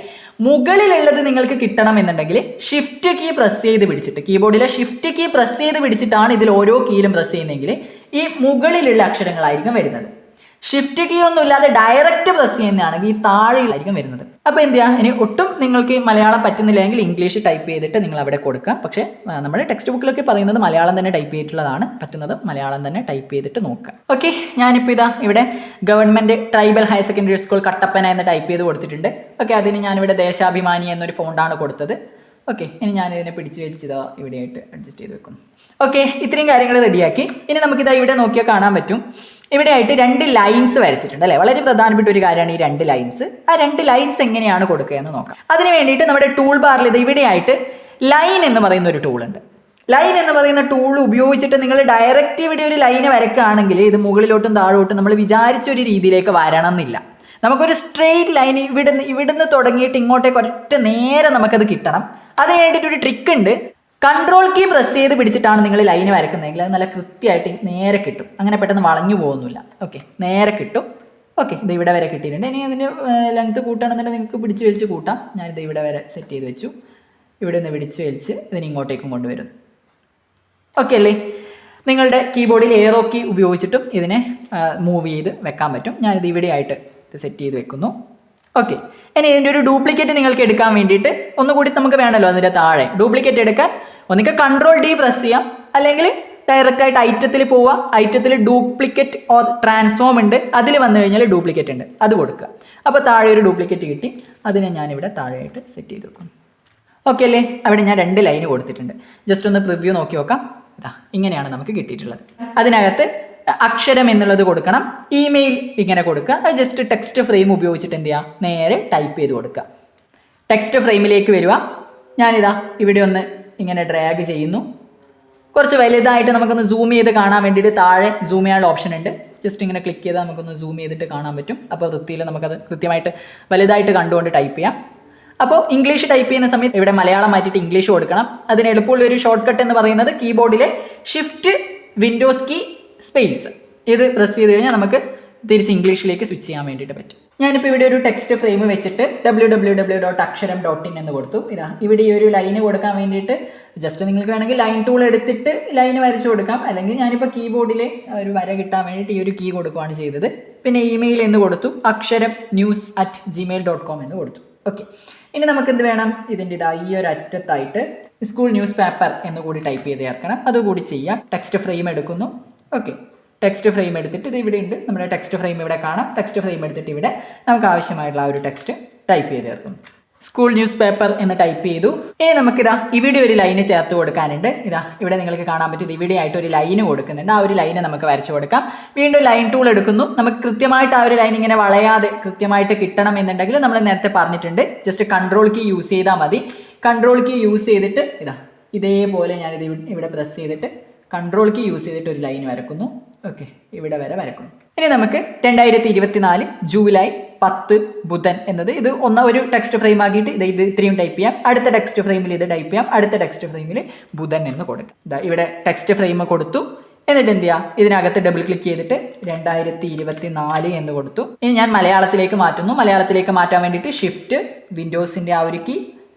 A: മുകളിലുള്ളത് നിങ്ങൾക്ക് കിട്ടണം എന്നുണ്ടെങ്കിൽ ഷിഫ്റ്റ് കീ പ്രസ് ചെയ്ത് പിടിച്ചിട്ട്, കീബോർഡിലെ ഷിഫ്റ്റ് കീ പ്രസ് ചെയ്ത് പിടിച്ചിട്ടാണ് ഇതിൽ ഓരോ കീയിലും പ്രസ് ചെയ്യുന്നതെങ്കിൽ ഈ മുകളിലുള്ള അക്ഷരങ്ങളായിരിക്കും വരുന്നത്. ഷിഫ്റ്റ് കീ ഒന്നും ഇല്ലാതെ ഡയറക്റ്റ് പ്രസ് ചെയ്യുന്നതാണെങ്കിൽ ഈ താഴെയായിരിക്കും വരുന്നത്. അപ്പോൾ എന്ത് ചെയ്യുക, ഇനി ഒട്ടും നിങ്ങൾക്ക് മലയാളം പറ്റുന്നില്ലെങ്കിൽ ഇംഗ്ലീഷ് ടൈപ്പ് ചെയ്തിട്ട് നിങ്ങൾ അവിടെ കൊടുക്കുക. പക്ഷേ നമ്മുടെ ടെക്സ്റ്റ് ബുക്കിലൊക്കെ പറയുന്നത് മലയാളം തന്നെ ടൈപ്പ് ചെയ്തിട്ടുള്ളതാണ്, പറ്റുന്നത് മലയാളം തന്നെ ടൈപ്പ് ചെയ്തിട്ട് നോക്കുക. ഓക്കെ, ഞാനിപ്പോൾ ഇവിടെ government tribal higher secondary school Kattappana എന്ന് ടൈപ്പ് ചെയ്ത് കൊടുത്തിട്ടുണ്ട്. ഓക്കെ, അതിന് ഞാനിവിടെ ദേശാഭിമാനി എന്നൊരു ഫോണ്ടാണ് കൊടുത്തത്. ഓക്കെ, ഇനി ഞാനിതിനെ പിടിച്ച് വെച്ചത് ഇവിടെയായിട്ട് അഡ്ജസ്റ്റ് ചെയ്ത് വെക്കുന്നു. ഓക്കെ, ഇത്രയും കാര്യങ്ങൾ റെഡിയാക്കി. ഇനി നമുക്കിതാ ഇവിടെ നോക്കിയാൽ കാണാൻ പറ്റും, ഇവിടെ ആയിട്ട് 2 ലൈൻസ് വരച്ചിട്ടുണ്ട് അല്ലേ. വളരെ പ്രധാനപ്പെട്ട ഒരു കാര്യമാണ് ഈ 2 ലൈൻസ്. ആ 2 ലൈൻസ് എങ്ങനെയാണ് കൊടുക്കുക എന്ന് നോക്കാം. അതിന് വേണ്ടിയിട്ട് നമ്മുടെ ടൂൾ ബാറിൽ ഇത് ഇവിടെയായിട്ട് ലൈൻ എന്ന് പറയുന്ന ഒരു ടൂൾ ഉണ്ട്. ലൈൻ എന്ന് പറയുന്ന ടൂൾ ഉപയോഗിച്ചിട്ട് നിങ്ങൾ ഡയറക്റ്റ് ഇവിടെ ഒരു ലൈന് വരക്കുകയാണെങ്കിൽ ഇത് മുകളിലോട്ടും താഴോട്ടും നമ്മൾ വിചാരിച്ചൊരു രീതിയിലേക്ക് വരണം എന്നില്ല. നമുക്കൊരു സ്ട്രെയിറ്റ് ലൈൻ ഇവിടുന്ന് തുടങ്ങിയിട്ട് ഇങ്ങോട്ടേക്ക് ഒറ്റ നേരെ നമുക്കത് കിട്ടണം. അതിന് വേണ്ടിയിട്ടൊരു ട്രിക്ക് ഉണ്ട്. കൺട്രോൾ കീ പ്രസ് ചെയ്ത് പിടിച്ചിട്ടാണ് നിങ്ങൾ ലൈന് വരക്കുന്നതെങ്കിൽ അത് നല്ല കൃത്യമായിട്ട് നേരെ കിട്ടും, അങ്ങനെ പെട്ടെന്ന് വളഞ്ഞു പോകുന്നില്ല. ഓക്കെ, നേരെ കിട്ടും. ഓക്കെ, ഇത് ഇവിടെ വരെ കിട്ടിയിട്ടുണ്ട്. ഇനി ഇതിന് ലെങ്ത് കൂട്ടണമെന്നുണ്ടെങ്കിൽ നിങ്ങൾക്ക് പിടിച്ച് വലിച്ച് കൂട്ടാം. ഞാനിത് ഇവിടെ വരെ സെറ്റ് ചെയ്ത് വെച്ചു. ഇവിടെ നിന്ന് പിടിച്ച് വലിച്ച് ഇതിന് ഇങ്ങോട്ടേക്കും കൊണ്ടുവരും. ഓക്കെ അല്ലേ. നിങ്ങളുടെ കീബോർഡിൽ ഏറോ കീ ഉപയോഗിച്ചിട്ടും ഇതിനെ മൂവ് ചെയ്ത് വെക്കാൻ പറ്റും. ഞാനിത് ഇവിടെ ആയിട്ട് ഇത് സെറ്റ് ചെയ്ത് വെക്കുന്നു. ഓക്കെ, ഇനി ഇതിൻ്റെ ഒരു ഡ്യൂപ്ലിക്കേറ്റ് നിങ്ങൾക്ക് എടുക്കാൻ വേണ്ടിയിട്ട് ഒന്നുകൂടി നമുക്ക് വേണമല്ലോ അതിൻ്റെ താഴെ ഡ്യൂപ്ലിക്കേറ്റ് എടുക്കാൻ. ഒന്നിക്കൽ കൺട്രോൾ ഡി പ്രസ് ചെയ്യാം, അല്ലെങ്കിൽ ഡയറക്റ്റായിട്ട് ഐറ്റത്തിൽ പോവുക. ഐറ്റത്തിൽ ഡ്യൂപ്ലിക്കേറ്റ് ഓർ ട്രാൻസ്ഫോം ഉണ്ട്, അതിൽ വന്നു കഴിഞ്ഞാൽ ഡ്യൂപ്ലിക്കേറ്റ് ഉണ്ട്, അത് കൊടുക്കുക. അപ്പോൾ താഴെ ഒരു ഡ്യൂപ്ലിക്കേറ്റ് കിട്ടി. അതിനെ ഞാനിവിടെ താഴെയായിട്ട് സെറ്റ് ചെയ്ത് വെക്കും. ഓക്കെ അല്ലേ. അവിടെ ഞാൻ 2 ലൈന് കൊടുത്തിട്ടുണ്ട്. ജസ്റ്റ് ഒന്ന് പ്രിവ്യൂ നോക്കി നോക്കാം. ഇതാ ഇങ്ങനെയാണ് നമുക്ക് കിട്ടിയിട്ടുള്ളത്. അതിനകത്ത് അക്ഷരം എന്നുള്ളത് കൊടുക്കണം. ഇമെയിൽ ഇങ്ങനെ കൊടുക്കുക. അത് ജസ്റ്റ് ടെക്സ്റ്റ് ഫ്രെയിം ഉപയോഗിച്ചിട്ട് എന്ത് ചെയ്യുക, നേരെ ടൈപ്പ് ചെയ്ത് കൊടുക്കുക. ടെക്സ്റ്റ് ഫ്രെയിമിലേക്ക് വരിക. ഞാനിതാ ഇവിടെ ഒന്ന് ഇങ്ങനെ ഡ്രാഗ് ചെയ്യുന്നു. കുറച്ച് വലുതായിട്ട് നമുക്കൊന്ന് സൂം ചെയ്ത് കാണാൻ വേണ്ടിയിട്ട് താഴെ സൂം ചെയ്യാനുള്ള ഓപ്ഷൻ ഉണ്ട്. ജസ്റ്റ് ഇങ്ങനെ ക്ലിക്ക് ചെയ്താൽ നമുക്കൊന്ന് സൂം ചെയ്തിട്ട് കാണാൻ പറ്റും. അപ്പോൾ വൃത്തിയിൽ നമുക്കത് കൃത്യമായിട്ട് വലുതായിട്ട് കണ്ടുകൊണ്ട് ടൈപ്പ് ചെയ്യാം. അപ്പോൾ ഇംഗ്ലീഷ് ടൈപ്പ് ചെയ്യുന്ന സമയത്ത് ഇവിടെ മലയാളം മാറ്റിയിട്ട് ഇംഗ്ലീഷ് കൊടുക്കണം. അതിന് എളുപ്പമുള്ള ഒരു ഷോർട്ട് കട്ട് എന്ന് പറയുന്നത് കീബോർഡിലെ ഷിഫ്റ്റ് വിൻഡോസ് കീ സ്പേസ് ഇത് പ്രസ് ചെയ്ത് കഴിഞ്ഞാൽ നമുക്ക് തിരിച്ച് ഇംഗ്ലീഷിലേക്ക് സ്വിച്ച് ചെയ്യാൻ വേണ്ടിയിട്ട് പറ്റും. ഞാനിപ്പോൾ ഇവിടെ ഒരു ടെക്സ്റ്റ് ഫ്രെയിം വെച്ചിട്ട് www.aksharam.in എന്ന് കൊടുത്തു. ഇതാ ഇവിടെ ഈ ഒരു ലൈന് കൊടുക്കാൻ വേണ്ടിയിട്ട് ജസ്റ്റ് നിങ്ങൾക്ക് വേണമെങ്കിൽ ലൈൻ ടൂൾ എടുത്തിട്ട് ലൈന് വരച്ചു കൊടുക്കാം. അല്ലെങ്കിൽ ഞാനിപ്പോൾ കീബോർഡിൽ ഒരു വര കിട്ടാൻ വേണ്ടിയിട്ട് ഈ ഒരു കീ കൊടുക്കുകയാണ് ചെയ്തത്. പിന്നെ ഇമെയിൽ എന്ന് കൊടുത്തു, aksharamnews@gmail.com എന്ന് കൊടുത്തു. ഓക്കെ, ഇനി നമുക്ക് എന്ത് വേണം, ഇതിൻ്റെ ഇതാ ഈ ഒരു അറ്റത്തായിട്ട് സ്കൂൾ ന്യൂസ് പേപ്പർ എന്ന് കൂടി ടൈപ്പ് ചെയ്ത് ചേർക്കണം. അതുകൂടി ചെയ്യാം. ടെക്സ്റ്റ് ഫ്രെയിം എടുക്കുന്നു. ഓക്കെ, ടെക്സ്റ്റ് ഫ്രെയിം എടുത്തിട്ട് ഇത് ഇവിടെ ഉണ്ട്. നമ്മുടെ ടെക്സ്റ്റ് ഫ്രെയിം ഇവിടെ കാണാം. ടെക്സ്റ്റ് ഫ്രെയിം എടുത്തിട്ട് ഇവിടെ നമുക്ക് ആവശ്യമായിട്ടുള്ള ആ ഒരു ടെക്സ്റ്റ് ടൈപ്പ് ചെയ്ത് ചേർക്കുന്നു. സ്കൂൾ ന്യൂസ് പേപ്പർ എന്ന് ടൈപ്പ് ചെയ്തു. ഇനി നമുക്കിതാ ഇവിടെ ഒരു ലൈന് ചേർത്ത് കൊടുക്കാനുണ്ട്. ഇതാ ഇവിടെ നിങ്ങൾക്ക് കാണാൻ പറ്റും, ഇവിടെ ആയിട്ട് ഒരു ലൈന് കൊടുക്കുന്നുണ്ട്. ആ ഒരു ലൈന് നമുക്ക് വരച്ചു കൊടുക്കാം. വീണ്ടും ലൈൻ ടൂൾ എടുക്കുന്നു. നമുക്ക് കൃത്യമായിട്ട് ആ ഒരു ലൈൻ ഇങ്ങനെ വളയാതെ കൃത്യമായിട്ട് കിട്ടണം എന്നുണ്ടെങ്കിൽ നമ്മൾ നേരത്തെ പറഞ്ഞിട്ടുണ്ട്, ജസ്റ്റ് കൺട്രോൾ കീ യൂസ് ചെയ്താൽ മതി. കൺട്രോൾ കീ യൂസ് ചെയ്തിട്ട് ഇതാ ഇതേപോലെ ഞാനിത് ഇവിടെ പ്രസ് ചെയ്തിട്ട് കൺട്രോൾ കീ യൂസ് ചെയ്തിട്ട് ഒരു ലൈൻ വരക്കുന്നു. ഓക്കെ, ഇവിടെ വരെ വരക്കുന്നു. ഇനി നമുക്ക് 2024 ജൂലൈ 10 ബുധൻ എന്നത് ഇത് ഒരു ടെക്സ്റ്റ് ഫ്രെയിം ആക്കിയിട്ട് ഇത് ഇത്രയും ടൈപ്പ് ചെയ്യാം. അടുത്ത ടെക്സ്റ്റ് ഫ്രെയിമിൽ ഇത് ടൈപ്പ് ചെയ്യാം. അടുത്ത ടെക്സ്റ്റ് ഫ്രെയിമിൽ ബുധൻ എന്ന് കൊടുക്കാം. ഇതാ ഇവിടെ ടെക്സ്റ്റ് ഫ്രെയിം കൊടുത്തു. എന്നിട്ട് എന്ത് ചെയ്യാം, ഇതിനകത്ത് ഡബിൾ ക്ലിക്ക് ചെയ്തിട്ട് 2024 എന്ന് കൊടുത്തു. ഇനി ഞാൻ മലയാളത്തിലേക്ക് മാറ്റുന്നു. മലയാളത്തിലേക്ക് മാറ്റാൻ വേണ്ടിയിട്ട് ഷിഫ്റ്റ് വിൻഡോസിൻ്റെ ആ ഒരു കീ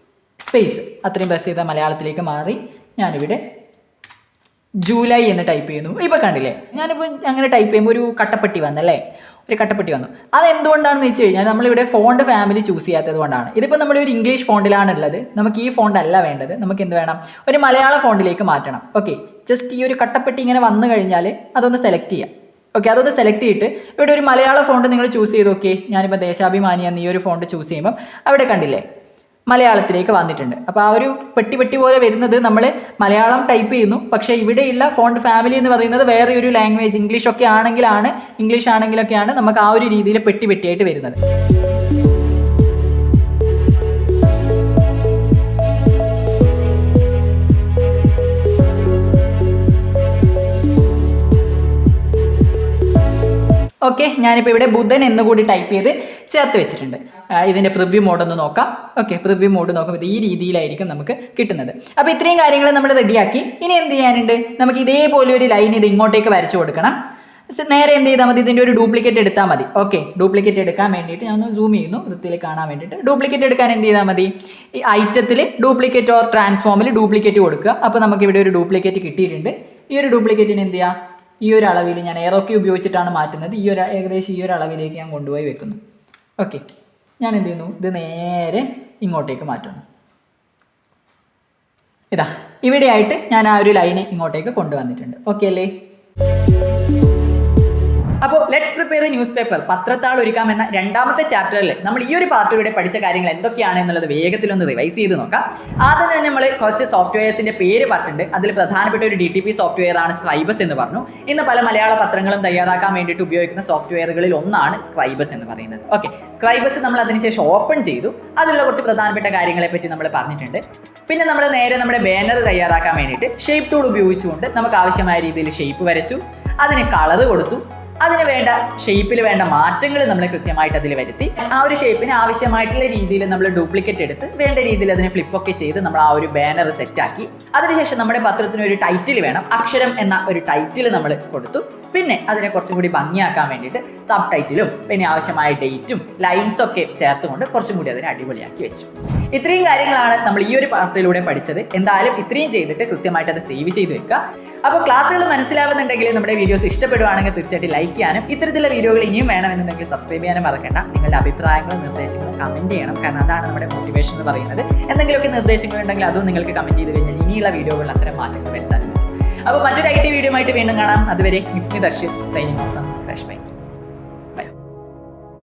A: സ്പേസ് അത്രയും പ്രസ് ചെയ്താൽ മലയാളത്തിലേക്ക് മാറി. ഞാനിവിടെ ജൂലൈ എന്ന് ടൈപ്പ് ചെയ്യുന്നു. ഇപ്പോൾ കണ്ടില്ലേ, ഞാനിപ്പോൾ അങ്ങനെ ടൈപ്പ് ചെയ്യുമ്പോൾ ഒരു കട്ടപ്പെട്ടി വന്നല്ലേ, ഒരു കട്ടപ്പെട്ടി വന്നു. അതെന്തുകൊണ്ടാണെന്ന് വെച്ച് കഴിഞ്ഞാൽ നമ്മളിവിടെ ഫോണ്ട് ഫാമിലി ചൂസ് ചെയ്യാത്തത് കൊണ്ടാണ്. ഇതിപ്പോൾ നമ്മൾ ഒരു ഇംഗ്ലീഷ് ഫോണ്ടിലാണുള്ളത്, നമുക്ക് ഈ ഫോണ്ട് അല്ല വേണ്ടത്. നമുക്ക് എന്ത് വേണം, ഒരു മലയാള ഫോണ്ടിലേക്ക് മാറ്റണം. ഓക്കെ, ജസ്റ്റ് ഈ ഒരു കട്ടപ്പെട്ടി ഇങ്ങനെ വന്നു കഴിഞ്ഞാൽ അതൊന്ന് സെലക്ട് ചെയ്യാം. ഓക്കെ, അതൊന്ന് സെലക്ട് ചെയ്തിട്ട് ഇവിടെ ഒരു മലയാള ഫോണ്ട് നിങ്ങൾ ചൂസ് ചെയ്ത്. ഓക്കെ, ഞാനിപ്പോൾ ദേശാഭിമാനി എന്ന ഈ ഒരു ഫോണ്ട് ചൂസ് ചെയ്യുമ്പം അവിടെ കണ്ടില്ലേ മലയാളത്തിലേക്ക് വന്നിട്ടുണ്ട്. അപ്പോൾ ആ ഒരു പെട്ടി പോലെ വരുന്നത് നമ്മൾ മലയാളം ടൈപ്പ് ചെയ്യുന്നു, പക്ഷേ ഇവിടെയുള്ള ഫോണ്ട് ഫാമിലി എന്ന് പറയുന്നത് വേറെ ഒരു ലാംഗ്വേജ് ഇംഗ്ലീഷ് ആണെങ്കിലൊക്കെയാണ് നമുക്ക് ആ ഒരു രീതിയിൽ പെട്ടിയായിട്ട് വരുന്നത്. ഓക്കെ, ഞാനിപ്പോൾ ഇവിടെ ബുധൻ എന്നുകൂടി ടൈപ്പ് ചെയ്ത് ചേർത്ത് വെച്ചിട്ടുണ്ട്. ഇതിൻ്റെ പ്രിവ്യൂ മോഡ് ഒന്ന് നോക്കാം. ഓക്കെ, പ്രിവ്യൂ മോഡ് നോക്കുമ്പോൾ ഈ രീതിയിലായിരിക്കും നമുക്ക് കിട്ടുന്നത്. അപ്പോൾ ഇത്രയും കാര്യങ്ങൾ നമ്മൾ റെഡിയാക്കി. ഇനി എന്ത് ചെയ്യാനുണ്ട്, നമുക്ക് ഇതേപോലെ ഒരു ലൈൻ ഇത് ഇങ്ങോട്ടേക്ക് വരച്ചു കൊടുക്കണം. നേരെ എന്ത് ചെയ്താൽ മതി, ഇതിൻ്റെ ഒരു ഡ്യൂപ്ലിക്കേറ്റ് എടുത്താൽ മതി. ഓക്കെ, ഡ്യൂപ്ലിക്കേറ്റ് എടുക്കാൻ വേണ്ടിയിട്ട് ഞാൻ ഒന്ന് സൂം ചെയ്യുന്നു വൃത്തിയിൽ കാണാൻ വേണ്ടിയിട്ട്. ഡ്യൂപ്ലിക്കേറ്റ് എടുക്കാൻ എന്ത് ചെയ്താൽ മതി, ഈ ഐറ്റത്തിൽ ഡ്യൂപ്ലിക്കേറ്റ് ഓർ ട്രാൻസ്ഫോമിൽ ഡ്യൂപ്ലിക്കേറ്റ് കൊടുക്കുക. അപ്പോൾ നമുക്ക് ഇവിടെ ഒരു ഡ്യൂപ്ലിക്കേറ്റ് കിട്ടിയിട്ടുണ്ട്. ഈ ഒരു ഡ്യൂപ്ലിക്കേറ്റിന് എന്ത് ചെയ്യുക, ഈ ഒരു അളവിൽ ഞാൻ ഏറോക്കി ഉപയോഗിച്ചിട്ടാണ് മാറ്റുന്നത്. ഏകദേശം ഈ ഒരു അളവിലേക്ക് ഞാൻ കൊണ്ടുപോയി വെക്കുന്നു. ഓക്കെ, ഞാൻ എന്ത് ചെയ്യുന്നു, ഇത് നേരെ ഇങ്ങോട്ടേക്ക് മാറ്റുന്നു. ഇതാ ഇവിടെയായിട്ട് ഞാൻ ആ ഒരു ലൈന് ഇങ്ങോട്ടേക്ക് കൊണ്ടുവന്നിട്ടുണ്ട്. ഓക്കെ അല്ലേ? അപ്പോൾ let's prepare a newspaper, പത്രത്താൾ ഒരുക്കാം എന്ന രണ്ടാമത്തെ ചാപ്റ്ററിൽ നമ്മൾ ഈ ഒരു പാർട്ടിലൂടെ പഠിച്ച കാര്യങ്ങൾ എന്തൊക്കെയാണ് എന്നുള്ളത് വേഗത്തിലൊന്ന് റിവൈസ് ചെയ്ത് നോക്കാം. ആദ്യം തന്നെ നമ്മൾ കുറച്ച് സോഫ്റ്റ്വെയർസിന്റെ പേര് പറഞ്ഞിട്ടുണ്ട്. അതിൽ പ്രധാനപ്പെട്ട ഒരു DTP സോഫ്റ്റ്വെയർ ആണ് സ്ക്രൈബസ് എന്ന് പറഞ്ഞു. ഇന്ന് പല മലയാള പത്രങ്ങളും തയ്യാറാക്കാൻ വേണ്ടിയിട്ട് ഉപയോഗിക്കുന്ന സോഫ്റ്റ്വെയറുകളിൽ ഒന്നാണ് സ്ക്രൈബസ് എന്ന് പറയുന്നത്. ഓക്കെ, സ്ക്രൈബസ് നമ്മൾ അതിനുശേഷം ഓപ്പൺ ചെയ്തു. അതിലുള്ള കുറച്ച് പ്രധാനപ്പെട്ട കാര്യങ്ങളെ പറ്റി നമ്മൾ പറഞ്ഞിട്ടുണ്ട്. പിന്നെ നമ്മൾ നേരെ നമ്മുടെ ബാനർ തയ്യാറാക്കാൻ വേണ്ടിയിട്ട് ഷേപ്പ് ടൂൾ ഉപയോഗിച്ചുകൊണ്ട് നമുക്ക് ആവശ്യമായ രീതിയിൽ ഷേപ്പ് വരച്ചു, അതിന് കളർ കൊടുത്തു, അതിന് വേണ്ട ഷേപ്പിൽ വേണ്ട മാറ്റങ്ങൾ നമ്മൾ കൃത്യമായിട്ട് അതിൽ വരുത്തി. ആ ഒരു ഷേപ്പിന് ആവശ്യമായിട്ടുള്ള രീതിയിൽ നമ്മൾ ഡ്യൂപ്ലിക്കേറ്റ് എടുത്ത് വേണ്ട രീതിയിൽ അതിനെ ഫ്ലിപ്പൊക്കെ ചെയ്ത് നമ്മൾ ആ ഒരു ബാനർ സെറ്റാക്കി. അതിനുശേഷം നമ്മുടെ പത്രത്തിന് ഒരു ടൈറ്റിൽ വേണം, അക്ഷരം എന്ന ഒരു ടൈറ്റിൽ നമ്മൾ കൊടുത്തു. പിന്നെ അതിനെ കുറച്ചും കൂടി ഭംഗിയാക്കാൻ വേണ്ടിയിട്ട് സബ് ടൈറ്റിലും പിന്നെ ആവശ്യമായ ഡേറ്റും ലൈൻസൊക്കെ ചേർത്തുകൊണ്ട് കുറച്ചും കൂടി അതിനെ അടിപൊളിയാക്കി വെച്ചു. ഇത്രയും കാര്യങ്ങളാണ് നമ്മൾ ഈ ഒരു പാർട്ടിലൂടെ പഠിച്ചത്. എന്തായാലും ഇത്രയും ചെയ്തിട്ട് കൃത്യമായിട്ട് അത് സേവ് ചെയ്ത് വെക്കുക. അപ്പോൾ ക്ലാസ്സുകൾ മനസ്സിലാവുന്നുണ്ടെങ്കിൽ നമ്മുടെ വീഡിയോസ് ഇഷ്ടപ്പെടുവാണെങ്കിൽ തീർച്ചയായിട്ടും ലൈക്ക് ചെയ്യാനും ഇത്തരത്തിലുള്ള വീഡിയോകൾ ഇനിയും വേണമെന്നുണ്ടെങ്കിൽ സബ്സ്ക്രൈബ് ചെയ്യാനും മറക്കണ്ട. നിങ്ങളുടെ അഭിപ്രായങ്ങളും നിർദ്ദേശങ്ങളും കമൻറ്റ് ചെയ്യണം, കാരണം അതാണ് നമ്മുടെ മോട്ടിവേഷൻ എന്ന് പറയുന്നത്. എന്തെങ്കിലുമൊക്കെ നിർദ്ദേശങ്ങൾ ഉണ്ടെങ്കിൽ അതും നിങ്ങൾക്ക് കമൻറ്റ് ചെയ്ത് കഴിഞ്ഞാൽ ഇനിയുള്ള വീഡിയോകളിൽ അത്തരം മാറ്റങ്ങൾ വരുത്താൻ പറ്റും. അപ്പോൾ മറ്റൊരു IT വീഡിയോ ആയിട്ട് വീണ്ടും കാണാം. അതുവരെ it's me Darshit signing off from Crash bytes.